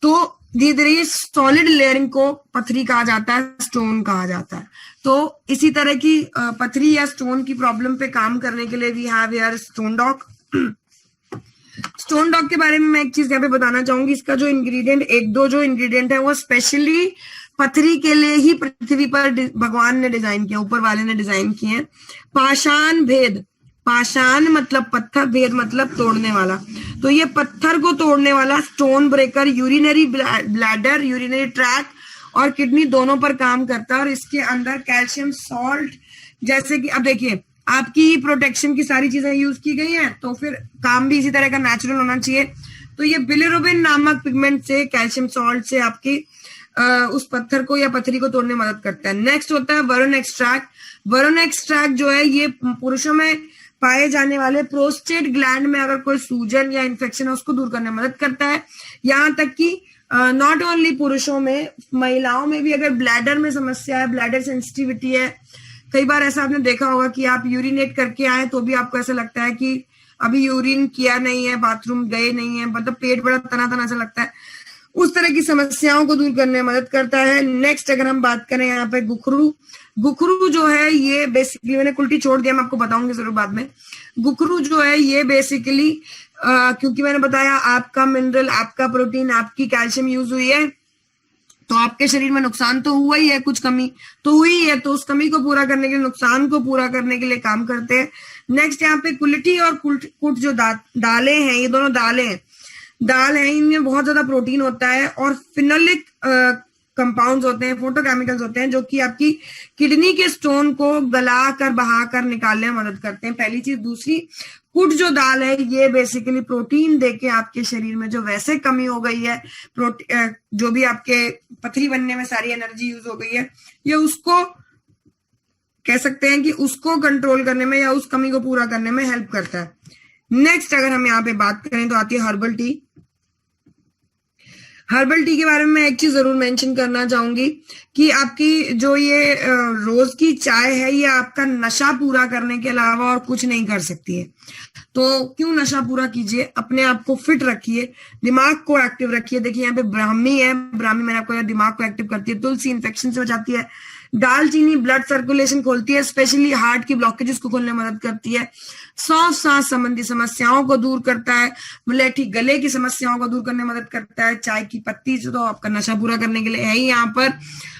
[SPEAKER 1] तो धीरे धीरे ये सॉलिड लेयरिंग को पथरी कहा जाता है, स्टोन कहा जाता है। तो इसी तरह की पथरी या स्टोन की प्रॉब्लम पे काम करने के लिए we have here stone dog. Stone dog के बारे में मैं एक चीज यहाँ पे बताना चाहूंगी, इसका जो इंग्रेडिएंट, एक दो जो इंग्रेडिएंट है वो स्पेशली पथरी के लिए ही पृथ्वी पर भगवान ने डिजाइन किया, ऊपर वाले ने डिजाइन किए हैं। पाषाण भेद, पाषाण मतलब पत्थर, भेद मतलब तोड़ने वाला, तो ये पत्थर को तोड़ने वाला stone breaker urinary bladder, urinary track और किडनी दोनों पर काम करता है। और इसके अंदर कैल्शियम सॉल्ट, जैसे कि अब देखिए आपकी प्रोटेक्शन की सारी चीजें यूज की गई हैं, तो फिर काम भी इसी तरह का नेचुरल होना चाहिए। तो ये बिलिरुबिन नामक पिगमेंट से, कैल्शियम सॉल्ट से आपकी उस पत्थर को या पथरी को तोड़ने में मदद करता है। नेक्स्ट होता है वरुण एक्सट्रैक्ट। वरुण एक्सट्रैक्ट जो है ये पुरुषों में पाए जाने वाले प्रोस्टेट ग्लैंड में अगर कोई सूजन या इन्फेक्शन है उसको दूर करने में मदद करता है। यहाँ तक कि नॉट ओनली पुरुषों में, महिलाओं में भी अगर ब्लैडर में समस्या है, ब्लैडर सेंसिटिविटी है, कई बार ऐसा आपने देखा होगा कि आप यूरिनेट करके आए तो भी आपको ऐसा लगता है कि अभी यूरिन किया नहीं है, बाथरूम गए नहीं है, मतलब पेट बड़ा तना तना सा लगता है, उस तरह की समस्याओं को दूर करने में मदद करता है। नेक्स्ट अगर हम बात करें यहाँ पे गुखरू, गुखरू जो है ये बेसिकली, मैंने कुल्टी छोड़ दिया, मैं आपको बताऊंगी जरूर बाद में। गुखरू जो है ये बेसिकली क्योंकि मैंने बताया आपका मिनरल, आपका प्रोटीन, आपकी कैल्शियम यूज हुई है, तो आपके शरीर में नुकसान तो हुआ ही है, कुछ कमी तो हुई है, तो उस कमी को पूरा करने के लिए, नुकसान को पूरा करने के लिए काम करते हैं। नेक्स्ट यहाँ पे कुल्टी और कुट जो दालें हैं, ये दोनों दालें हैं, दाल है, इनमें बहुत ज्यादा प्रोटीन होता है और फिनोलिक कंपाउंड्स होते हैं, फोटोकेमिकल्स होते हैं, जो कि आपकी किडनी के स्टोन को गला कर बहा कर निकालने में मदद करते हैं, पहली चीज। दूसरी, कुट जो दाल है ये बेसिकली प्रोटीन देके आपके शरीर में जो वैसे कमी हो गई है, जो भी आपके पथरी बनने में सारी एनर्जी यूज हो गई है, ये उसको कह सकते हैं कि उसको कंट्रोल करने में या उस कमी को पूरा करने में हेल्प करता है। नेक्स्ट अगर हम यहाँ पे बात करें तो आती है हर्बल टी। हर्बल टी के बारे में मैं एक चीज जरूर मेंशन करना चाहूंगी कि आपकी जो ये रोज की चाय है, ये आपका नशा पूरा करने के अलावा और कुछ नहीं कर सकती है। तो क्यों नशा पूरा कीजिए, अपने आप को फिट रखिए, दिमाग को एक्टिव रखिए। देखिए यहाँ पे ब्राह्मी है, ब्राह्मी मैंने आपको दिमाग को एक्टिव करती है, तुलसी इन्फेक्शन से बचाती है, दालचीनी ब्लड सर्कुलेशन खोलती है, स्पेशली हार्ट की ब्लॉकेजेस को खोलने में मदद करती है, सौंफ सांस संबंधी समस्याओं को दूर करता है, मुलेठी गले की समस्याओं को दूर करने में मदद करता है, चाय की पत्ती जो तो आपका नशा पूरा करने के लिए है ही यहाँ पर,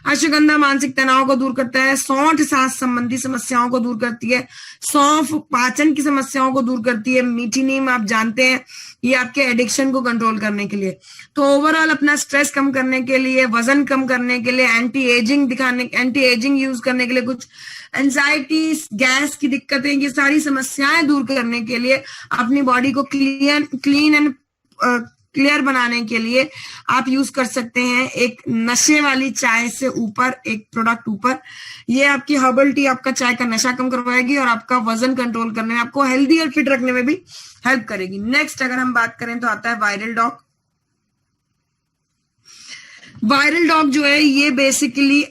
[SPEAKER 1] अश्वगंधा मानसिक तनाव को दूर करता है, सौंठ सांस संबंधी समस्याओं को दूर करती है, सौंफ पाचन की समस्याओं को दूर करती है, मीठी नीम आप जानते हैं ये आपके एडिक्शन को कंट्रोल करने के लिए। तो ओवरऑल अपना स्ट्रेस कम करने के लिए, वजन कम करने के लिए, एंटी एजिंग यूज करने के लिए, कुछ एंजाइटी, गैस की दिक्कतें, ये सारी समस्याएं दूर करने के लिए, अपनी बॉडी को क्लीन एंड क्लियर बनाने के लिए आप यूज कर सकते हैं एक नशे वाली चाय से ऊपर एक प्रोडक्ट ऊपर। ये आपकी हर्बल टी आपका चाय का नशा कम करवाएगी और आपका वजन कंट्रोल करने में, आपको हेल्दी और फिट रखने में भी हेल्प करेगी। नेक्स्ट अगर हम बात करें तो आता है वायरल डॉग। वायरल डॉग जो है ये बेसिकली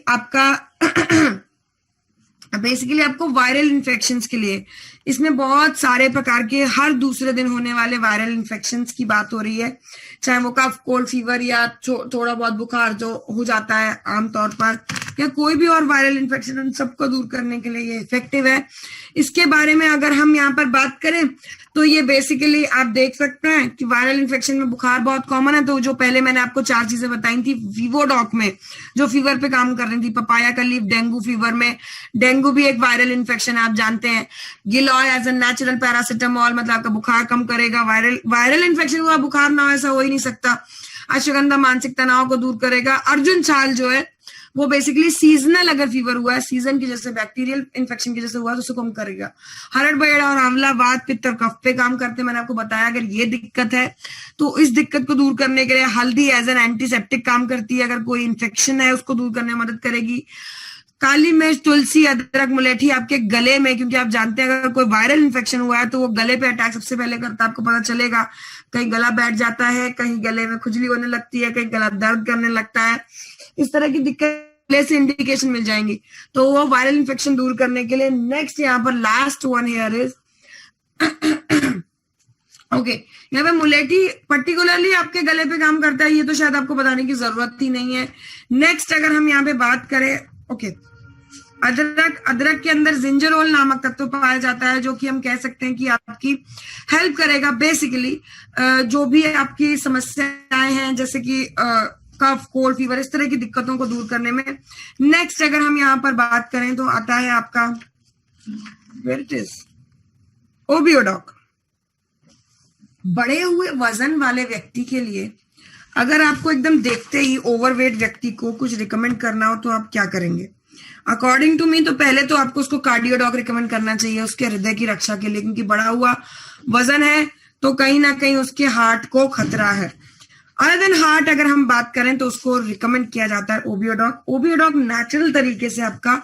[SPEAKER 1] आपको वायरल इन्फेक्शंस के लिए, इसमें बहुत सारे प्रकार के हर दूसरे दिन होने वाले वायरल इन्फेक्शंस की बात हो रही है, चाहे वो कफ, कोल्ड, फीवर या थोड़ा बहुत बुखार जो हो जाता है आमतौर पर, या कोई भी और वायरल इन्फेक्शन, उन सबको दूर करने के लिए ये इफेक्टिव है। इसके बारे में अगर हम यहाँ पर बात करें तो ये बेसिकली आप देख सकते हैं कि वायरल इन्फेक्शन में बुखार बहुत कॉमन है। तो जो पहले मैंने आपको 4 चीजें बताई थी विवोडॉक में, जो फीवर पे काम कर रही थी, पपाया का लीफ डेंगू फीवर में, डेंगू भी एक वायरल इन्फेक्शन है आप जानते हैं, giloy as a natural paracetamol, मतलब आपका बुखार कम करेगा, वायरल इन्फेक्शन हुआ बुखार ना हो ऐसा हो ही नहीं सकता, अश्वगंधा मानसिक तनाव को दूर करेगा, अर्जुन छाल जो है वो बेसिकली सीजनल अगर फीवर हुआ है, सीजन की जैसे बैक्टीरियल इन्फेक्शन की जैसे हुआ तो उसको कम करेगा, हरड़ बहेड़ा और आंवला वात पित्त और कफ पे काम करते हैं। मैंने आपको बताया अगर ये दिक्कत है तो इस दिक्कत को दूर करने के लिए हल्दी एज एन एंटीसेप्टिक काम करती है, अगर कोई इन्फेक्शन है उसको दूर करने में मदद करेगी। काली मिर्च, तुलसी, अदरक, मुलेठी आपके गले में, क्योंकि आप जानते हैं अगर कोई वायरल इन्फेक्शन हुआ है तो वो गले पे अटैक सबसे पहले करता है, आपको पता चलेगा, कहीं गला बैठ जाता है, कहीं गले में खुजली होने लगती है, कहीं गला दर्द करने लगता है, इस तरह की दिक्कत पहले से इंडिकेशन मिल जाएंगी, तो वो वायरल इन्फेक्शन दूर करने के लिए। नेक्स्ट यहाँ पर last one here is okay, यहाँ पे मुलेठी पर्टिकुलरली आपके गले पे काम करता है, ये तो शायद आपको बताने की जरूरत ही नहीं है। नेक्स्ट अगर हम यहाँ पे बात करें, ओके, अदरक, अदरक के अंदर जिंजरोल नामक तत्व पाया जाता है, जो कि हम कह सकते हैं कि आपकी हेल्प करेगा बेसिकली जो भी आपकी समस्याएं हैं, जैसे कि कफ, कोल्ड, फीवर, इस तरह की दिक्कतों को दूर करने में। नेक्स्ट अगर हम यहाँ पर बात करें तो आता है आपका वेयर इट इज ओबियोडॉक। बड़े हुए वजन वाले व्यक्ति के लिए अगर आपको एकदम देखते ही ओवरवेट व्यक्ति को कुछ रिकमेंड करना हो तो आप क्या करेंगे? अकॉर्डिंग टू मी तो पहले तो आपको उसको कार्डियोडॉक रिकमेंड करना चाहिए उसके हृदय की रक्षा के लिए, क्योंकि बढ़ा हुआ वजन है तो कहीं ना कहीं उसके हार्ट को खतरा है। अदर देन हार्ट अगर हम बात करें तो उसको रिकमेंड किया जाता है ओबियोडॉक। ओबियोडॉक नेचुरल तरीके से आपका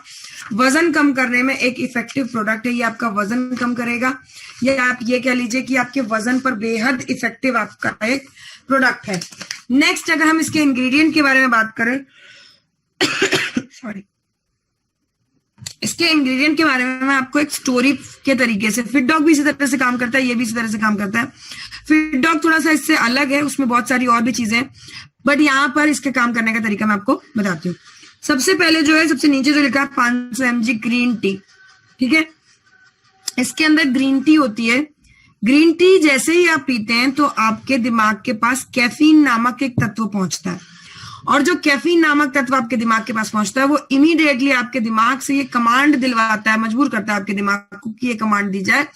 [SPEAKER 1] वजन कम करने में एक इफेक्टिव प्रोडक्ट है, ये आपका वजन कम करेगा, या आप ये कह लीजिए कि आपके वजन पर बेहद इफेक्टिव आपका एक प्रोडक्ट है। नेक्स्ट अगर हम इसके इंग्रेडिएंट के बारे में बात करें सॉरी, इसके इंग्रेडिएंट के बारे में मैं आपको एक स्टोरी के तरीके से, फिट डॉग भी इसी तरह से काम करता है, ये भी इसी तरह से काम करता है। फिट डॉग थोड़ा सा इससे अलग है, उसमें बहुत सारी और भी चीजें हैं, बट यहाँ पर इसके काम करने का तरीका मैं आपको बताती हूँ। सबसे पहले जो है, सबसे नीचे जो लिखा है 500 mg ग्रीन टी, ठीक है, इसके अंदर ग्रीन टी होती है। ग्रीन टी जैसे ही आप पीते हैं तो आपके दिमाग के पास कैफीन नामक एक तत्व पहुंचता है, और जो कैफीन नामक तत्व आपके दिमाग के पास पहुंचता है वो इमीडिएटली आपके दिमाग से ये कमांड दिलवाता है, मजबूर करता है आपके दिमाग को कि ये कमांड दी जाए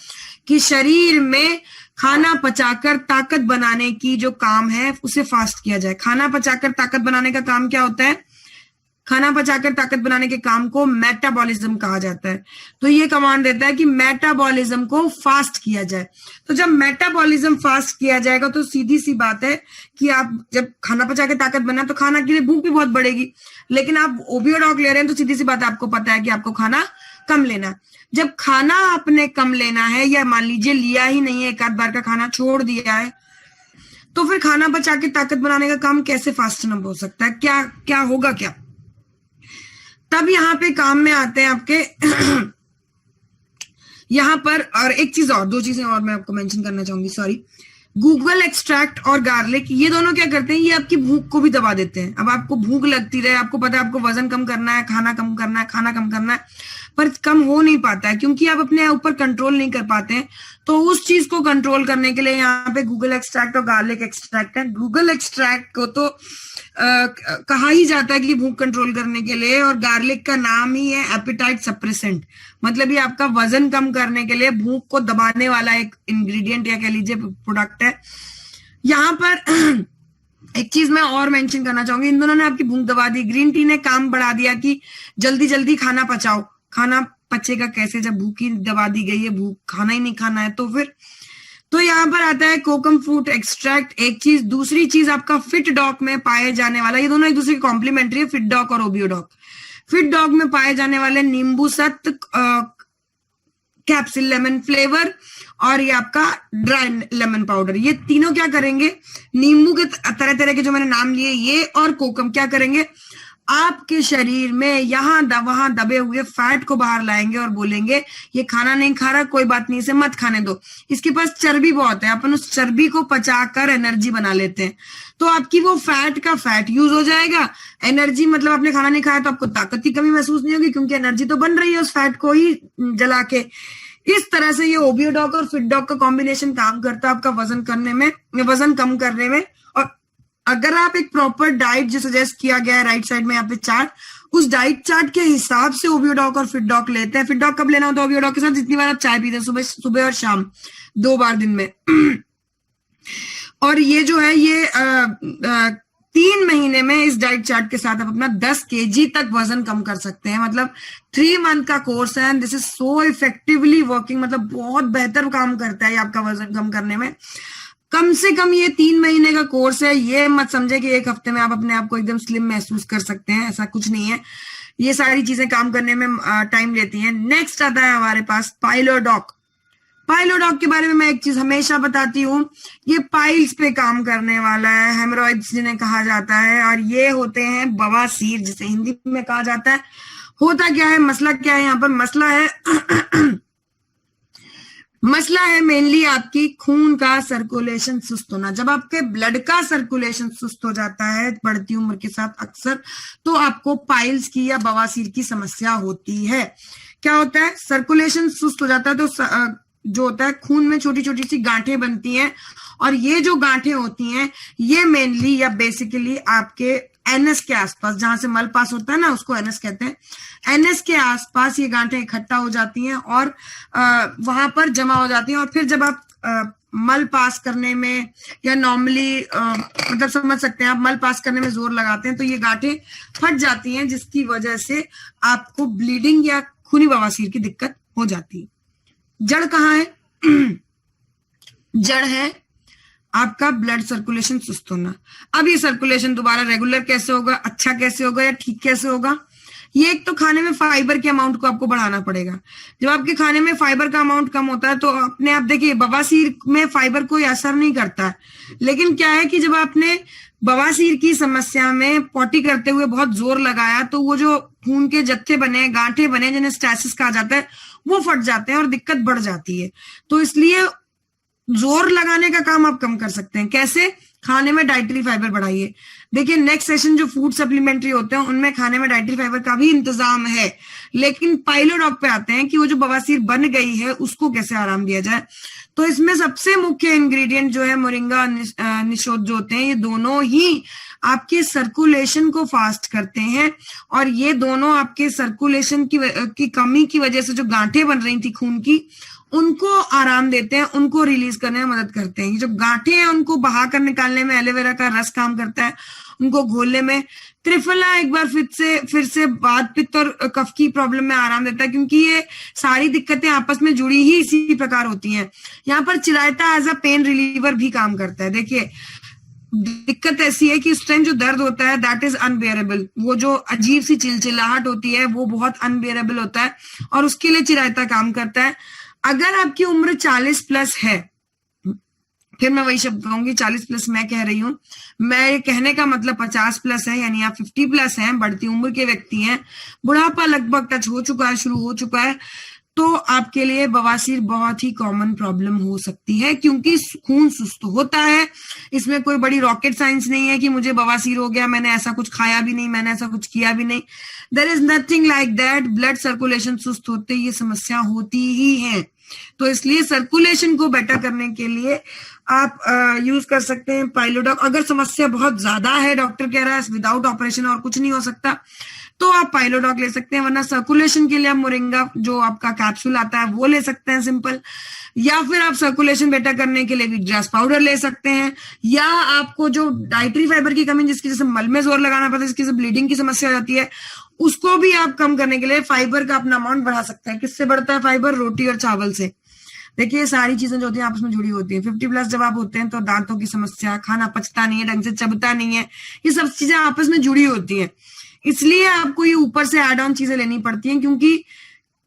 [SPEAKER 1] कि शरीर में खाना पचाकर ताकत बनाने की जो काम है उसे फास्ट किया जाए। खाना पचाकर ताकत बनाने का काम क्या होता है? खाना पचाकर ताकत बनाने के काम को मेटाबॉलिज्म कहा जाता है। तो ये कमांड देता है कि मेटाबॉलिज्म को फास्ट किया जाए। तो जब मेटाबॉलिज्म फास्ट किया जाएगा तो सीधी सी बात है कि आप जब खाना पचाकर ताकत बना तो खाना के लिए भूख भी बहुत बढ़ेगी, लेकिन आप ओबियोडॉक ले रहे हैं तो सीधी सी बात आपको पता है कि आपको खाना कम लेना। जब खाना आपने कम लेना है, या मान लीजिए लिया ही नहीं है, एक आध बार का खाना छोड़ दिया है, तो फिर खाना पचा के ताकत बनाने का काम कैसे फास्ट न हो सकता है? क्या क्या होगा क्या? तब यहाँ पे काम में आते हैं आपके यहाँ पर, और एक चीज और, दो चीजें और मैं आपको मेंशन करना चाहूंगी, सॉरी। गूगल एक्सट्रैक्ट और गार्लिक, ये दोनों क्या करते हैं? ये आपकी भूख को भी दबा देते हैं। अब आपको भूख लगती रहे, आपको पता है आपको वजन कम करना है, खाना कम करना है, खाना कम करना है, पर कम हो नहीं पाता है क्योंकि आप अपने ऊपर कंट्रोल नहीं कर पाते हैं। तो उस चीज को कंट्रोल करने के लिए यहाँ पे गूगल एक्सट्रैक्ट और गार्लिक एक्सट्रैक्ट है। गूगल एक्सट्रैक्ट को तो कहा ही जाता है कि भूख कंट्रोल करने के लिए, और गार्लिक का नाम ही है एपिटाइट सप्रेसेंट, मतलब ये आपका वजन कम करने के लिए भूख को दबाने वाला एक इंग्रेडिएंट या कह लीजिए प्रोडक्ट है। यहाँ पर एक चीज मैं और मेंशन करना चाहूंगी, इन दोनों ने आपकी भूख दबा दी, ग्रीन टी ने काम बढ़ा दिया कि जल्दी जल्दी खाना पचाओ। खाना पचेगा कैसे जब भूख ही दबा दी गई है, भूख खाना ही नहीं खाना है तो फिर। तो यहाँ पर आता है कोकम फ्रूट एक्सट्रैक्ट, एक चीज। दूसरी चीज आपका फिट डॉग में पाए जाने वाला, ये दोनों एक दूसरे के कॉम्प्लीमेंट्री है, फिट डॉग और ओबियोडॉक। फिट डॉग में पाए जाने वाले नींबू सत्व, कैप्सूल लेमन फ्लेवर, और ये आपका ड्राई लेमन पाउडर, ये तीनों क्या करेंगे? नींबू के तरह तरह के जो मैंने नाम लिए, ये और कोकम क्या करेंगे? आपके शरीर में यहाँ वहां दबे हुए फैट को बाहर लाएंगे और बोलेंगे ये खाना नहीं खा रहा, कोई बात नहीं, इसे मत खाने दो, इसके पास चर्बी बहुत है, अपन उस चर्बी को पचाकर एनर्जी बना लेते हैं। तो आपकी वो फैट का फैट यूज हो जाएगा, एनर्जी मतलब आपने खाना नहीं खाया तो आपको ताकत की कमी महसूस नहीं होगी क्योंकि एनर्जी तो बन रही है उस फैट को ही जला के। इस तरह से ये ओबियोडॉक और फिट डॉग का कॉम्बिनेशन काम करता है आपका वजन करने में, वजन कम करने में। और अगर आप एक प्रॉपर डाइट जो सजेस्ट किया गया है राइट साइड में यहाँ पे चार्ट, उस डाइट चार्ट के हिसाब से ओबियोडॉक और फिट डॉग लेते हैं। फिट डॉग कब लेना होता है ओबियोडॉक के साथ? जितनी बार आप चाय पीते हैं, सुबह और शाम, 2 बार दिन में। और ये जो है ये 3 महीने में इस डाइट चार्ट के साथ आप अपना 10 kg तक वजन कम कर सकते हैं। मतलब 3 मंथ का कोर्स है and this is so effectively working, मतलब बहुत बेहतर काम करता है आपका वजन कम करने में। कम से कम ये 3 महीने का कोर्स है, ये मत समझे कि 1 हफ्ते में आप अपने आप को एकदम स्लिम महसूस कर सकते हैं, ऐसा कुछ नहीं है। ये सारी चीजें काम करने में टाइम लेती हैं। नेक्स्ट आता है हमारे पास पाइलोडॉक। पाइलोडॉग के बारे में मैं एक चीज हमेशा बताती हूँ, ये पाइल्स पे काम करने वाला है, हेमोरॉइड्स जिन्हें कहा जाता है, और ये होते हैं बवासीर जिसे हिंदी में कहा जाता है। होता क्या है, मसला क्या है यहाँ पर, मसला है मसला है मेनली आपकी खून का सर्कुलेशन सुस्त होना। जब आपके ब्लड का सर्कुलेशन सुस्त हो जाता है बढ़ती उम्र के साथ अक्सर, तो आपको पाइल्स की या बवासीर की समस्या होती है। क्या होता है, सर्कुलेशन सुस्त हो जाता है तो जो होता है खून में छोटी छोटी सी गांठें बनती हैं, और ये जो गांठें होती हैं ये मेनली या बेसिकली आपके एनएस के आसपास, जहां से मल पास होता है ना उसको एनएस कहते हैं, एनएस के आसपास ये गांठें इकट्ठा हो जाती हैं और वहां पर जमा हो जाती हैं। और फिर जब आप मल पास करने में या नॉर्मली मतलब समझ सकते हैं आप, मल पास करने में जोर लगाते हैं तो ये गांठें फट जाती हैं, जिसकी वजह से आपको ब्लीडिंग या खूनी बवासीर की दिक्कत हो जाती है। जड़ कहाँ है जड़ है आपका ब्लड सर्कुलेशन सुस्त होना। अब ये सर्कुलेशन दोबारा रेगुलर कैसे होगा, अच्छा कैसे होगा या ठीक कैसे होगा, ये एक तो खाने में फाइबर के अमाउंट को आपको बढ़ाना पड़ेगा। जब आपके खाने में फाइबर का अमाउंट कम होता है तो अपने आप देखिए बवासीर में फाइबर कोई असर नहीं करता है, लेकिन क्या है कि जब आपने बवासीर की समस्या में पॉटी करते हुए बहुत जोर लगाया तो वो जो खून के जत्थे बने, गांठे बने, जिन्हें स्टैसिस कहा जाता है, वो फट जाते हैं और दिक्कत बढ़ जाती है। तो इसलिए जोर लगाने का काम आप कम कर सकते हैं। कैसे, खाने में डाइटरी फाइबर बढ़ाइए। देखिए नेक्स्ट सेशन जो फूड सप्लीमेंट्री होते हैं उनमें खाने में डाइटरी फाइबर का भी इंतजाम है, लेकिन पाइलोडॉग पे आते हैं कि वो जो बवासीर बन गई है उसको कैसे आराम दिया जाए। तो इसमें सबसे मुख्य इंग्रेडिएंट जो है मोरिंगा निशोद जो होते हैं, ये दोनों ही आपके सर्कुलेशन को फास्ट करते हैं, और ये दोनों आपके सर्कुलेशन की कमी की वजह से जो गांठें बन रही थी खून की, उनको आराम देते हैं, उनको रिलीज करने में मदद करते हैं। ये जो गांठें हैं उनको बहाकर निकालने में एलोवेरा का रस काम करता है, उनको घोलने में। त्रिफला एक बार फिर से वात पित्त और कफ की प्रॉब्लम में आराम देता है, क्योंकि ये सारी दिक्कतें आपस में जुड़ी ही इसी प्रकार होती हैं। यहाँ पर चिरायता एज अ पेन रिलीवर भी काम करता है। देखिए दिक्कत ऐसी है कि उस टाइम जो दर्द होता है दैट इज अनबेयरेबल, वो जो अजीब सी चिलचिलाहट होती है वो बहुत अनबेयरेबल होता है, और उसके लिए चिरायता काम करता है। अगर आपकी उम्र 40 प्लस है, फिर मैं वही शब्द कहूंगी 40 प्लस मैं कह रही हूं, मैं कहने का मतलब 50 प्लस है, यानी आप 50 प्लस हैं, बढ़ती उम्र के व्यक्ति हैं, बुढ़ापा लगभग टच हो चुका है, शुरू हो चुका है, तो आपके लिए बवासीर बहुत ही कॉमन प्रॉब्लम हो सकती है, क्योंकि खून सुस्त होता है। इसमें कोई बड़ी रॉकेट साइंस नहीं है कि मुझे बवासीर हो गया, मैंने ऐसा कुछ खाया भी नहीं, मैंने ऐसा कुछ किया भी नहीं। There is nothing like that. Blood circulation सुस्त होते ये समस्या होती ही है। तो इसलिए सर्कुलेशन को बेटर करने के लिए आप यूज कर सकते हैं पाइलोडॉग। अगर समस्या बहुत ज्यादा है, डॉक्टर कह रहा है विदाउट ऑपरेशन और कुछ नहीं हो सकता, तो आप पाइलोडॉग ले सकते हैं, वरना सर्कुलेशन के लिए आप मोरिंगा जो आपका कैप्सूल आता है वो ले सकते हैं सिंपल, या फिर आप सर्कुलेशन बेटर करने के लिए वीटग्रास पाउडर ले सकते हैं, या आपको जो डाइटरी फाइबर की कमी जिसकी वजह से मल में जोर लगाना पड़ता है, जिसकी वजह से ब्लीडिंग की समस्या हो जाती है, उसको भी आप कम करने के लिए फाइबर का अपना अमाउंट बढ़ा सकते हैं। किससे बढ़ता है फाइबर? रोटी और चावल से। देखिए सारी चीजें जो होती हैं आपस में जुड़ी होती है। 50 प्लस जब आप होते हैं तो दांतों की समस्या, खाना पचता नहीं है, ढंग से चबता नहीं है, ये सब चीजें आपस में जुड़ी होती हैं। इसलिए आपको ये ऊपर से एड ऑन चीजें लेनी पड़ती हैं, क्योंकि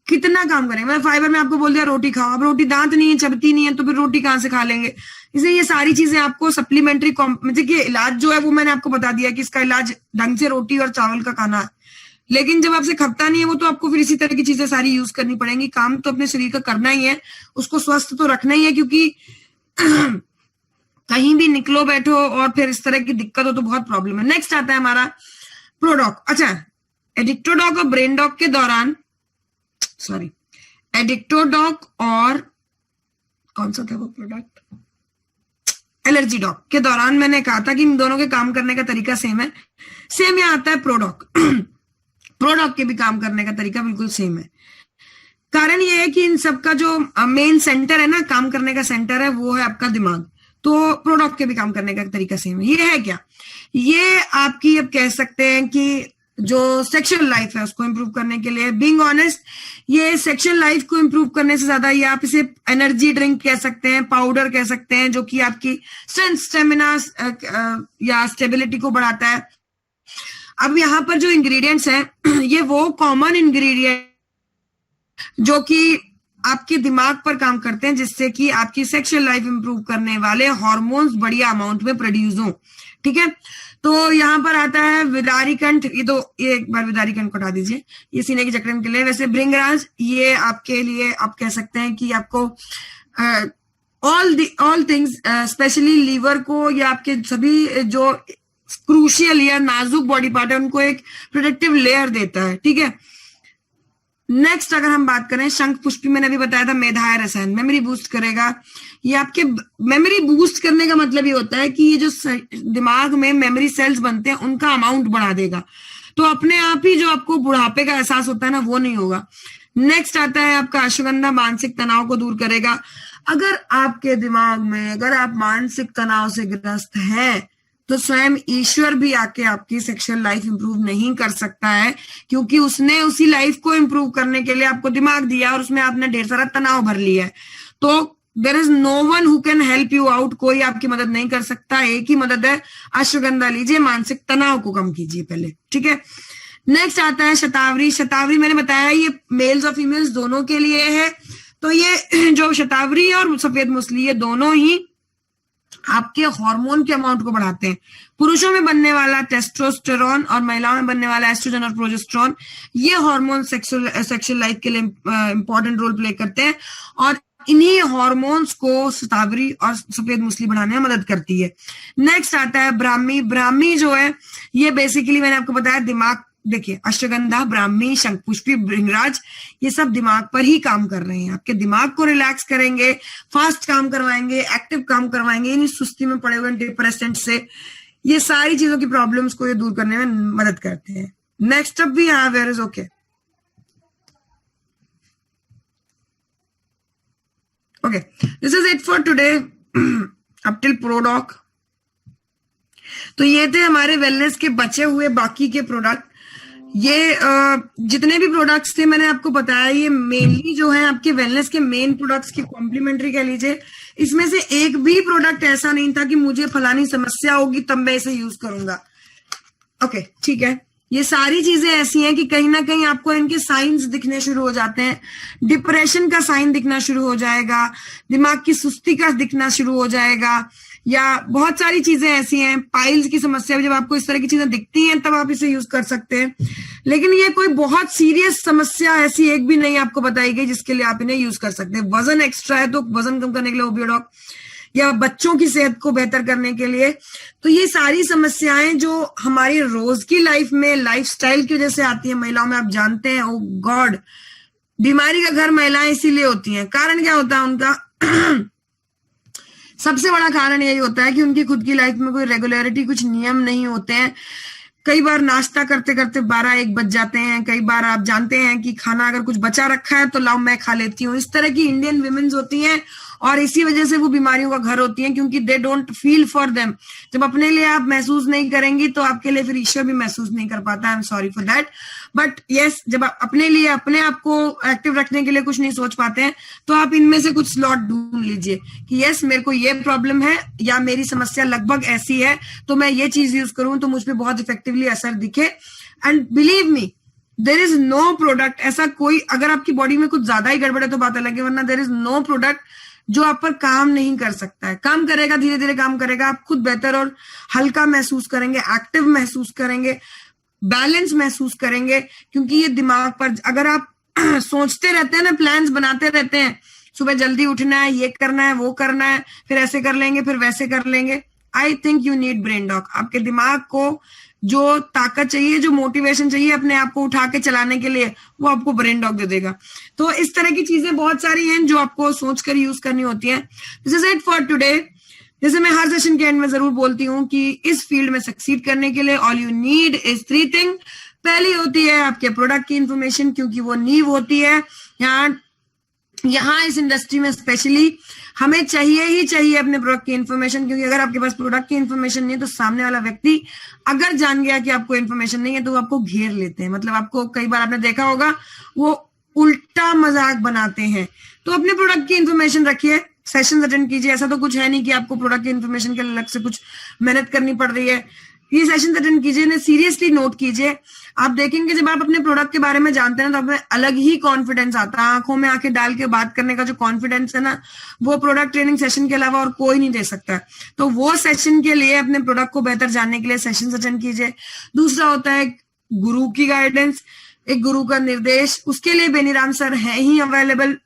[SPEAKER 1] कितना काम करेंगे। मैं फाइबर में आपको बोल दिया रोटी खाओ, अब रोटी दांत नहीं है, चबती नहीं है, तो फिर रोटी कहाँ से खा लेंगे? इसलिए ये सारी चीजें आपको सप्लीमेंट्री देखिए इलाज जो है वो मैंने आपको बता दिया कि इसका इलाज ढंग से रोटी और चावल का खाना है, लेकिन जब आपसे खपता नहीं है वो तो आपको फिर इसी तरह की चीजें सारी यूज करनी पड़ेंगी। काम तो अपने शरीर का करना ही है, उसको स्वस्थ तो रखना ही है, क्योंकि कहीं भी निकलो बैठो और फिर इस तरह की दिक्कत हो तो बहुत प्रॉब्लम है। नेक्स्ट आता है हमारा प्रोडॉग। अच्छा, एडिक्टोडॉग और ब्रेन डॉग के दौरान, सॉरी एडिक्टोडॉग और कौन सा था वो प्रोडक्ट, एलर्जी डॉग के दौरान मैंने कहा था कि इन दोनों के काम करने का तरीका सेम है। सेम यहाँ आता है प्रोडॉग। प्रोडॉग के भी काम करने का तरीका बिल्कुल सेम है। कारण ये है कि इन सबका जो मेन सेंटर है ना, काम करने का सेंटर है, वो है आपका दिमाग। तो प्रोडॉग के भी काम करने का तरीका सेम है। ये है क्या, ये आपकी अब कह सकते हैं कि जो सेक्सुअल लाइफ है उसको इंप्रूव करने के लिए, बीइंग ऑनेस्ट, ये सेक्सुअल लाइफ को इंप्रूव करने से ज्यादा ये आप इसे एनर्जी ड्रिंक कह सकते हैं, पाउडर कह सकते हैं, जो कि आपकी स्ट्रेंथ, स्टेमिना या स्टेबिलिटी को बढ़ाता है। अब यहाँ पर जो इंग्रेडिएंट्स हैं ये वो कॉमन इंग्रेडिएंट जो कि आपके दिमाग पर काम करते हैं, जिससे कि आपकी सेक्सुअल लाइफ इंप्रूव करने वाले हार्मोन्स बढ़िया अमाउंट में प्रोड्यूस हो। ठीक है, तो यहाँ पर आता है विदारी कंठ, ये एक बार विदारी कंठ को हटा दीजिए, ये सीने की जकड़न के लिए। वैसे भृंगराज ये आपके लिए आप कह सकते हैं कि आपको ऑल थिंग्स स्पेशली लीवर को या आपके सभी जो क्रूशियल या नाजुक बॉडी पार्ट है उनको एक प्रोटेक्टिव लेयर देता है। ठीक है, नेक्स्ट अगर हम बात करें शंख पुष्पी, मैंने अभी बताया था मेधाय रसायन, मेमोरी बूस्ट करेगा। ये आपके मेमोरी बूस्ट करने का मतलब ये होता है कि ये जो दिमाग में मेमोरी सेल्स बनते हैं उनका अमाउंट बढ़ा देगा, तो अपने आप ही जो आपको बुढ़ापे का एहसास होता है ना वो नहीं होगा। नेक्स्ट आता है आपका अश्वगंधा, मानसिक तनाव को दूर करेगा। अगर आपके दिमाग में अगर आप मानसिक तनाव से ग्रस्त हैं तो स्वयं ईश्वर भी आके आपकी सेक्सुअल लाइफ इंप्रूव नहीं कर सकता है, क्योंकि उसने उसी लाइफ को इंप्रूव करने के लिए आपको दिमाग दिया और उसमें आपने ढेर सारा तनाव भर लिया है। तो there is no one who can help you out, कोई आपकी मदद नहीं कर सकता। एक ही मदद है, अश्वगंधा लीजिए, मानसिक तनाव को कम कीजिए पहले। ठीक है, नेक्स्ट आता है शतावरी। शतावरी मैंने बताया ये मेल्स और फीमेल्स दोनों के लिए है। तो ये जो शतावरी और सफेद मूसली ये दोनों ही आपके हार्मोन के अमाउंट को बढ़ाते हैं। पुरुषों में बनने वाला टेस्टोस्टेरोन और महिलाओं में बनने वाला एस्ट्रोजन और प्रोजेस्टेरोन, ये हार्मोन सेक्सुअल लाइफ के लिए इंपॉर्टेंट रोल प्ले करते हैं और इन्हीं हार्मोन्स को शतावरी और सफेद मूसली बढ़ाने में मदद करती है। नेक्स्ट आता है ब्राह्मी। ब्राह्मी जो है ये बेसिकली मैंने आपको बताया दिमाग, देखिए अश्वगंधा, ब्राह्मी, शंखपुष्पी, भृंगराज ये सब दिमाग पर ही काम कर रहे हैं। आपके दिमाग को रिलैक्स करेंगे, फास्ट काम करवाएंगे, एक्टिव काम करवाएंगे, इन सुस्ती में पड़े हुए डिप्रेसेंट से, ये सारी चीजों की प्रॉब्लम्स को ये दूर करने में मदद करते हैं। नेक्स्ट अप भी यहाँ where is okay. Okay, this is it for today up till Prodoc. तो ये थे हमारे वेलनेस के बचे हुए बाकी के प्रोडक्ट। ये जितने भी प्रोडक्ट्स थे मैंने आपको बताया, ये मेनली जो है आपके वेलनेस के मेन प्रोडक्ट्स की कॉम्प्लीमेंट्री कह लीजिए। इसमें से एक भी प्रोडक्ट ऐसा नहीं था कि मुझे फलानी समस्या होगी तब मैं इसे यूज करूंगा। ओके, ठीक है, ये सारी चीजें ऐसी हैं कि कहीं ना कहीं आपको इनके साइंस दिखने शुरू हो जाते हैं। डिप्रेशन का साइन दिखना शुरू हो जाएगा, दिमाग की सुस्ती का दिखना शुरू हो जाएगा, या बहुत सारी चीजें ऐसी हैं, पाइल्स की समस्या, जब आपको इस तरह की चीजें दिखती हैं तब आप इसे यूज कर सकते हैं। लेकिन ये कोई बहुत सीरियस समस्या ऐसी एक भी नहीं आपको बताई गई जिसके लिए आप इन्हें यूज कर सकते हैं। वजन एक्स्ट्रा है तो वजन कम करने के लिए ओबियोडॉक, या बच्चों की सेहत को बेहतर करने के लिए। तो ये सारी समस्याएं जो हमारी रोज की लाइफ में लाइफस्टाइल की वजह से आती है महिलाओं में, आप जानते हैं, ओ गॉड, बीमारी का घर महिलाएं इसीलिए होती हैं। कारण क्या होता है उनका? सबसे बड़ा कारण यही होता है कि उनकी खुद की लाइफ में कोई रेगुलरिटी, कुछ नियम नहीं होते हैं। कई बार नाश्ता करते करते 12-1 बज जाते हैं। कई बार आप जानते हैं कि खाना अगर कुछ बचा रखा है तो लाओ मैं खा लेती हूँ। इस तरह की इंडियन विमेन्स होती हैं और इसी वजह से वो बीमारियों का घर होती हैं, क्योंकि they don't feel for them. जब अपने लिए आप महसूस नहीं करेंगी तो आपके लिए फिर ईश्वर भी महसूस नहीं कर पाता। I am sorry for that, but yes, जब आप अपने लिए अपने आप को एक्टिव रखने के लिए कुछ नहीं सोच पाते हैं तो आप इनमें से कुछ स्लॉट ढूंढ लीजिए कि यस मेरे को ये प्रॉब्लम है या मेरी समस्या लगभग ऐसी है तो मैं ये चीज यूज करूं तो मुझ पर बहुत इफेक्टिवली असर दिखे। And believe me, there is no product ऐसा कोई, अगर आपकी बॉडी में कुछ ज्यादा ही गड़बड़ है तो बात अलग है, वरना देर इज नो प्रोडक्ट जो आप पर काम नहीं कर सकता है। काम करेगा, धीरे धीरे काम करेगा, आप खुद बेहतर और हल्का महसूस करेंगे, एक्टिव महसूस करेंगे, बैलेंस महसूस करेंगे। क्योंकि ये दिमाग पर अगर आप सोचते रहते हैं ना, प्लान्स बनाते रहते हैं, सुबह जल्दी उठना है, ये करना है, वो करना है, फिर ऐसे कर लेंगे, फिर वैसे कर लेंगे, I think you need brain dog. आपके दिमाग को जो ताकत चाहिए, जो मोटिवेशन चाहिए अपने आप को उठा के चलाने के लिए, वो आपको ब्रेन डॉग दे देगा। तो इस तरह की चीजें बहुत सारी हैं जो आपको सोचकर यूज करनी होती हैं। This is it for today. जैसे मैं हर सेशन के एंड में जरूर बोलती हूँ कि इस फील्ड में सक्सीड करने के लिए all you need is 3 thing. पहली होती है आपके प्रोडक्ट की इंफॉर्मेशन, क्योंकि वो नींव होती है। यहाँ इस इंडस्ट्री में स्पेशली हमें चाहिए ही चाहिए अपने प्रोडक्ट की इन्फॉर्मेशन, क्योंकि अगर आपके पास प्रोडक्ट की इन्फॉर्मेशन नहीं है तो सामने वाला व्यक्ति अगर जान गया कि आपको इन्फॉर्मेशन नहीं है तो वो आपको घेर लेते हैं। मतलब आपको कई बार आपने देखा होगा वो उल्टा मजाक बनाते हैं। तो अपने प्रोडक्ट की इन्फॉर्मेशन रखिए, सेशन अटेंड कीजिए। ऐसा तो कुछ है नहीं कि आपको प्रोडक्ट की इन्फॉर्मेशन के लिए अलग से कुछ मेहनत करनी पड़ रही है। ये सेशन अटेंड कीजिए, इन्हें सीरियसली नोट कीजिए। आप देखेंगे जब आप अपने प्रोडक्ट के बारे में जानते हैं तो आप में अलग ही कॉन्फिडेंस आता है, आंखों में आंखें डाल के बात करने का जो कॉन्फिडेंस है ना, वो प्रोडक्ट ट्रेनिंग सेशन के अलावा और कोई नहीं दे सकता। तो वो सेशन के लिए, अपने प्रोडक्ट को बेहतर जानने के लिए सेशन अटेंड कीजिए। दूसरा होता है गुरु की गाइडेंस, एक गुरु का निर्देश, उसके लिए बेनीराम सर है ही available.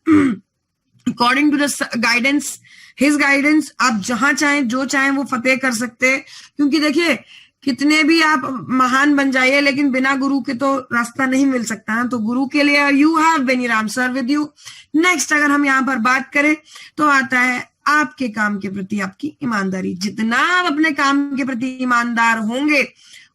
[SPEAKER 1] According to the guidance, his guidance, आप जहां चाहें जो चाहें वो फतेह कर सकते हैं। क्योंकि देखिए कितने भी आप महान बन जाइए, लेकिन बिना गुरु के तो रास्ता नहीं मिल सकता ना। तो गुरु के लिए you have Beniram sir with you. Next अगर हम यहाँ पर बात करें तो आता है आपके काम के प्रति आपकी ईमानदारी। जितना आप अपने काम के प्रति ईमानदार होंगे,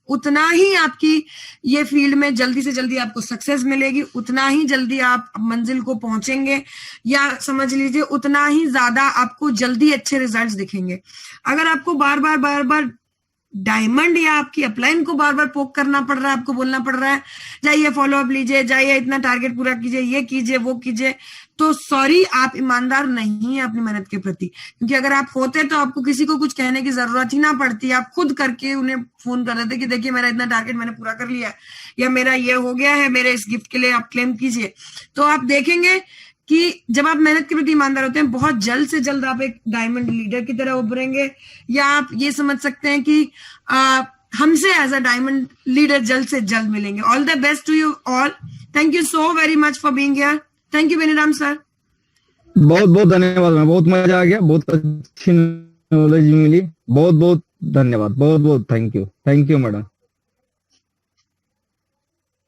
[SPEAKER 1] उतना ही आपकी ये फील्ड में जल्दी से जल्दी आपको सक्सेस मिलेगी, उतना ही जल्दी आप मंजिल को पहुंचेंगे, या समझ लीजिए उतना ही ज्यादा आपको जल्दी अच्छे रिजल्ट्स दिखेंगे। अगर आपको बार बार डायमंड या आपकी अपलाइन को बार बार पोक करना पड़ रहा है, आपको बोलना पड़ रहा है जाइए फॉलो अप लीजिए, जाइए इतना टारगेट पूरा कीजिए, ये कीजिए वो कीजिए, तो सॉरी, आप ईमानदार नहीं है अपनी मेहनत के प्रति। क्योंकि अगर आप होते तो आपको किसी को कुछ कहने की जरूरत ही ना पड़ती, आप खुद करके उन्हें फोन कर देते कि देखिए मेरा इतना टारगेट मैंने पूरा कर लिया है, या मेरा ये हो गया है, मेरे इस गिफ्ट के लिए आप क्लेम कीजिए। तो आप देखेंगे कि जब आप मेहनत के प्रति ईमानदार होते हैं, बहुत जल्द से जल्द आप एक डायमंड लीडर की तरह उभरेंगे, या आप ये समझ सकते हैं कि हमसे एज अ डायमंड लीडर जल्द से जल्द मिलेंगे। All the best to you all. Thank you so very much for being here. Thank you Beniram sir.
[SPEAKER 2] बहुत बहुत धन्यवाद मैम, बहुत मजा आ गया, बहुत अच्छी नॉलेज मिली, बहुत बहुत धन्यवाद, बहुत बहुत थैंक यू मैडम।